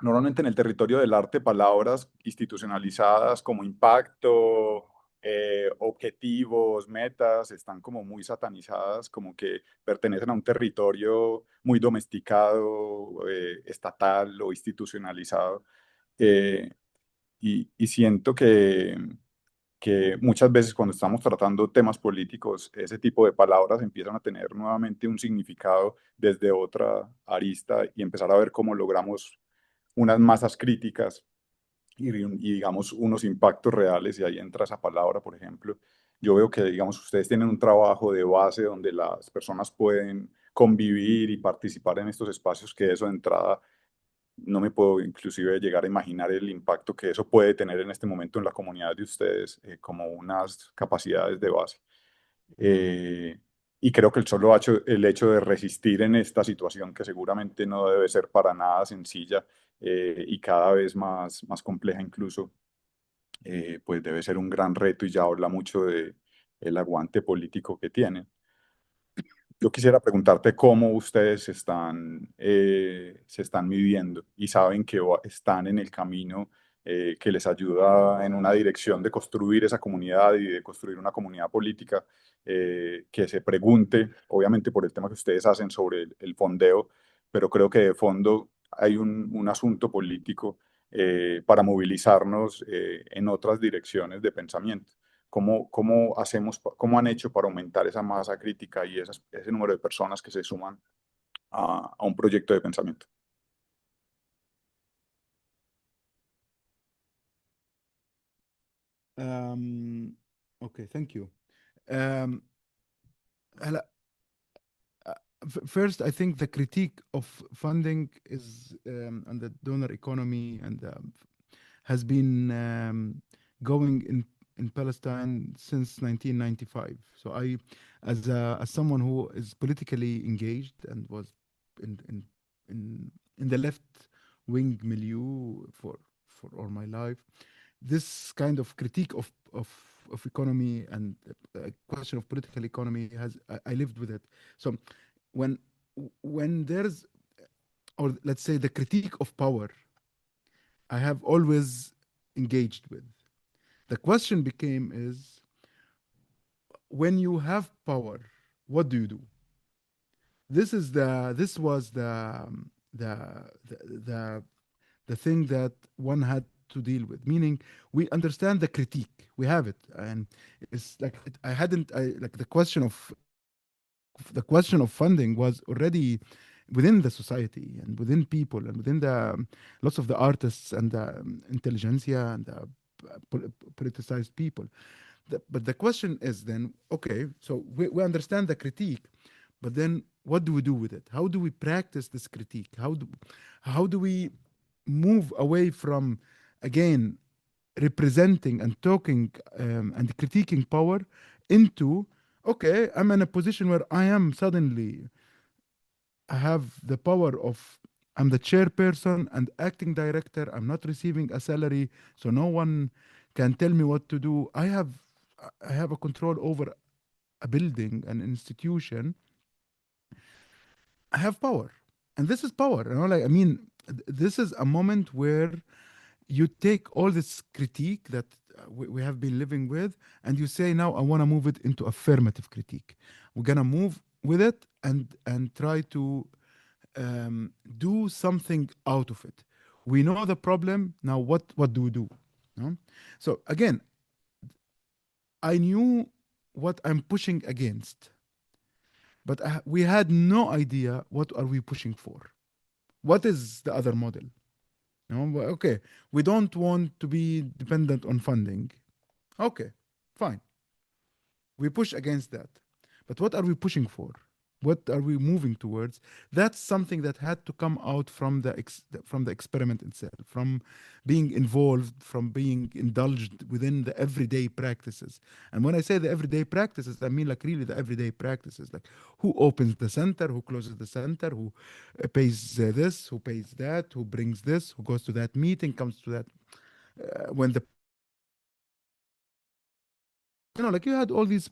normalmente en el territorio del arte palabras institucionalizadas como impacto, objetivos, metas, están como muy satanizadas, como que pertenecen a un territorio muy domesticado, estatal o institucionalizado. Y siento que muchas veces cuando estamos tratando temas políticos, ese tipo de palabras empiezan a tener nuevamente un significado desde otra arista y empezar a ver cómo logramos unas masas críticas y digamos unos impactos reales, y ahí entra esa palabra, por ejemplo. Yo veo que, digamos, ustedes tienen un trabajo de base donde las personas pueden convivir y participar en estos espacios, que eso de entrada no me puedo inclusive llegar a imaginar el impacto que eso puede tener en este momento en la comunidad de ustedes, como unas capacidades de base. Y creo que el hecho de resistir en esta situación, que seguramente no debe ser para nada sencilla y cada vez más compleja incluso, pues debe ser un gran reto y ya habla mucho de el aguante político que tiene. Yo quisiera preguntarte cómo ustedes se están midiendo y saben que están en el camino que les ayuda en una dirección de construir esa comunidad y de construir una comunidad política que se pregunte, obviamente por el tema que ustedes hacen sobre el fondeo, pero creo que de fondo hay un asunto político para movilizarnos en otras direcciones de pensamiento. ¿Cómo han hecho para aumentar esa masa crítica y ese número de personas que se suman a un proyecto de pensamiento? Um, okay, thank you. Um, هلا, First, I think the critique of funding is and the donor economy and has been going in Palestine since 1995. So as someone who is politically engaged and was in in in the left wing milieu for all my life, this kind of critique of economy and question of political economy I lived with it. So when there's, or let's say, the critique of power, I have always engaged with. The question became is, when you have power, what do you do? This was the the the, the thing that one had to deal with. Meaning, we understand the critique, we have it, and it's like I hadn't I like the question of funding was already within the society and within people and within the lots of the artists and the intelligentsia and the politicized people. But the question is then, okay, so we understand the critique, but then what do we do with it? How do we practice this critique? How do we move away from, again, representing and talking and critiquing power into, okay, I'm in a position where I am suddenly, I have the power of, I'm the chairperson and acting director. I'm not receiving a salary, so no one can tell me what to do. I have a control over a building, an institution. I have power, and this is power. Like, I mean, this is a moment where you take all this critique that we have been living with, and you say, now I want to move it into affirmative critique. We're gonna move with it and try to do something out of it. We know the problem now. What do we do? No? So again, I knew what I'm pushing against, but we had no idea what are we pushing for. What is the other model? No, okay, we don't want to be dependent on funding. Okay, fine. We push against that. But what are we pushing for? What are we moving towards? That's something that had to come out from from the experiment itself, from being involved, from being indulged within the everyday practices. And when I say the everyday practices, I mean like really the everyday practices, like who opens the center, who closes the center, who pays this, who pays that, who brings this, who goes to that meeting, comes to that when the like you had all these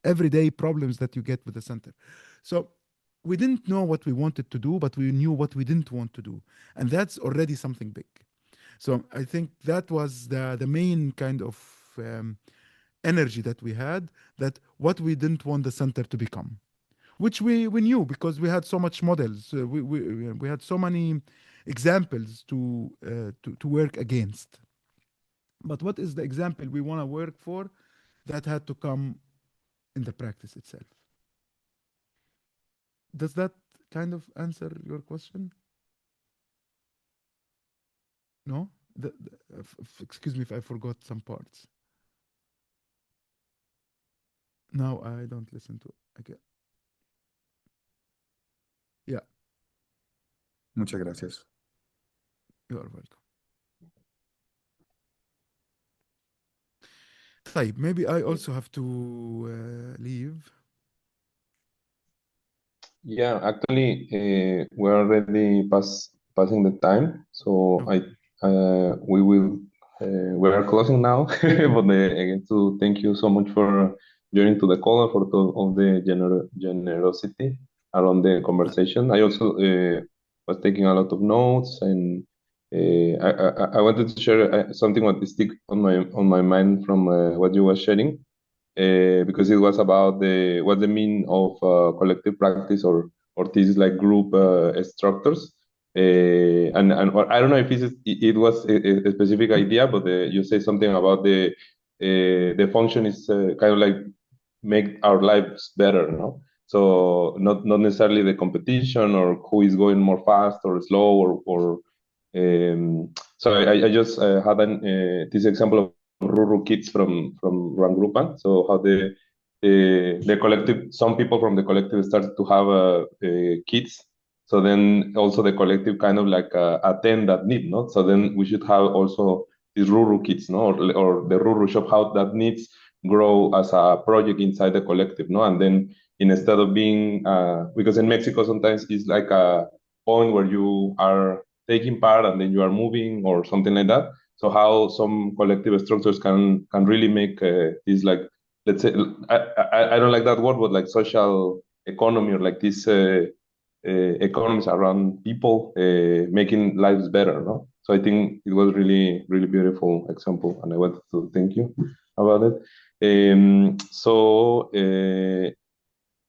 everyday problems that you get with the center. So we didn't know what we wanted to do, but we knew what we didn't want to do. And that's already something big. So I think that was the main kind of energy that we had, that what we didn't want the center to become, which we knew because we had so much models. We had so many examples to work against. But what is the example we want to work for? That had to come in the practice itself. Does that kind of answer your question? No? Excuse me if I forgot some parts. Now I don't listen to it. Okay. Yeah, Muchas gracias. you are welcome. طيب, maybe I also have to leave. Yeah, actually, we're already passing the time, so Okay. we will we are closing now. But again, to thank you so much for joining to the call and for all the generosity around the conversation. I also was taking a lot of notes, and I wanted to share something what stick on my mind from what you were sharing, because it was about what the mean of collective practice or these like group structures. And or I don't know if it was a specific idea, but you say something about the function is kind of like make our lives better, no? So not necessarily the competition or who is going more fast or slow or so I just had this example of Ruru kids from Rangrupan. So how the collective, some people from the collective started to have kids. So then also the collective kind of like attend that need, no? So then we should have also these Ruru kids, no? Or the Ruru shop, how that needs grow as a project inside the collective, no? And then instead of being, because in Mexico sometimes it's like a point where you are taking part and then you are moving or something like that. So how some collective structures can really make this like, let's say, I don't like that word, but like social economy or like this economies around people making lives better, no? So I think it was really beautiful example, and I wanted to thank you about it.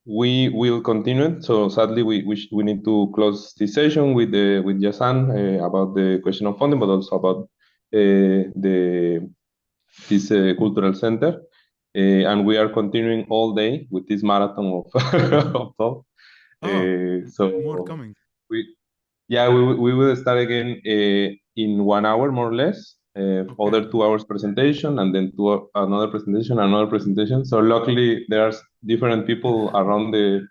We will continue. So sadly, we need to close this session with Yasan about the question of funding, but also about this cultural center. And we are continuing all day with this marathon of of talk. More coming. We will start again in 1 hour more or less. Other 2 hours presentation and then another presentation. So luckily there are different people around the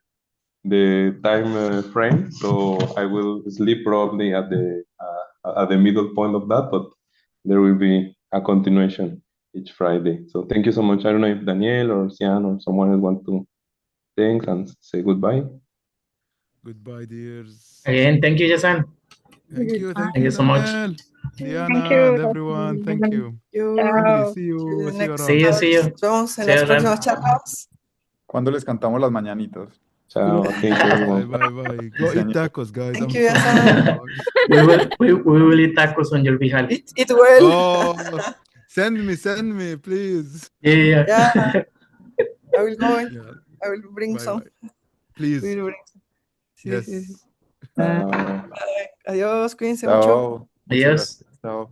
time frame. So I will sleep probably at the middle point of that, but there will be a continuation each Friday. So thank you so much. I don't know if Daniel or Sian or someone else want to thank and say goodbye. Goodbye, dears. Again, thank you, Jason. Thank you, Thank you so much. Daniel, Diana, Thank you. and everyone. Thank you. You Really, Ciao. see you next See you, around. see you. Nos vemos en See las you, Ren. próximas charlas. ¿Cuándo les cantamos las mañanitas? Ciao. Thank you, everyone. Bye. Go eat tacos, guys. Thank I'm you, so Yasan. hungry. we will eat tacos on your behalf. Eat well. Oh, send me, please. Yeah. Yeah, I will go and Yeah. I will bring some. Bye. Please. We will bring some. Sí, Yes. sí, sí. Ciao. Bye. Adiós, cuídense mucho. Chao. Muchas Adiós. gracias. Chao.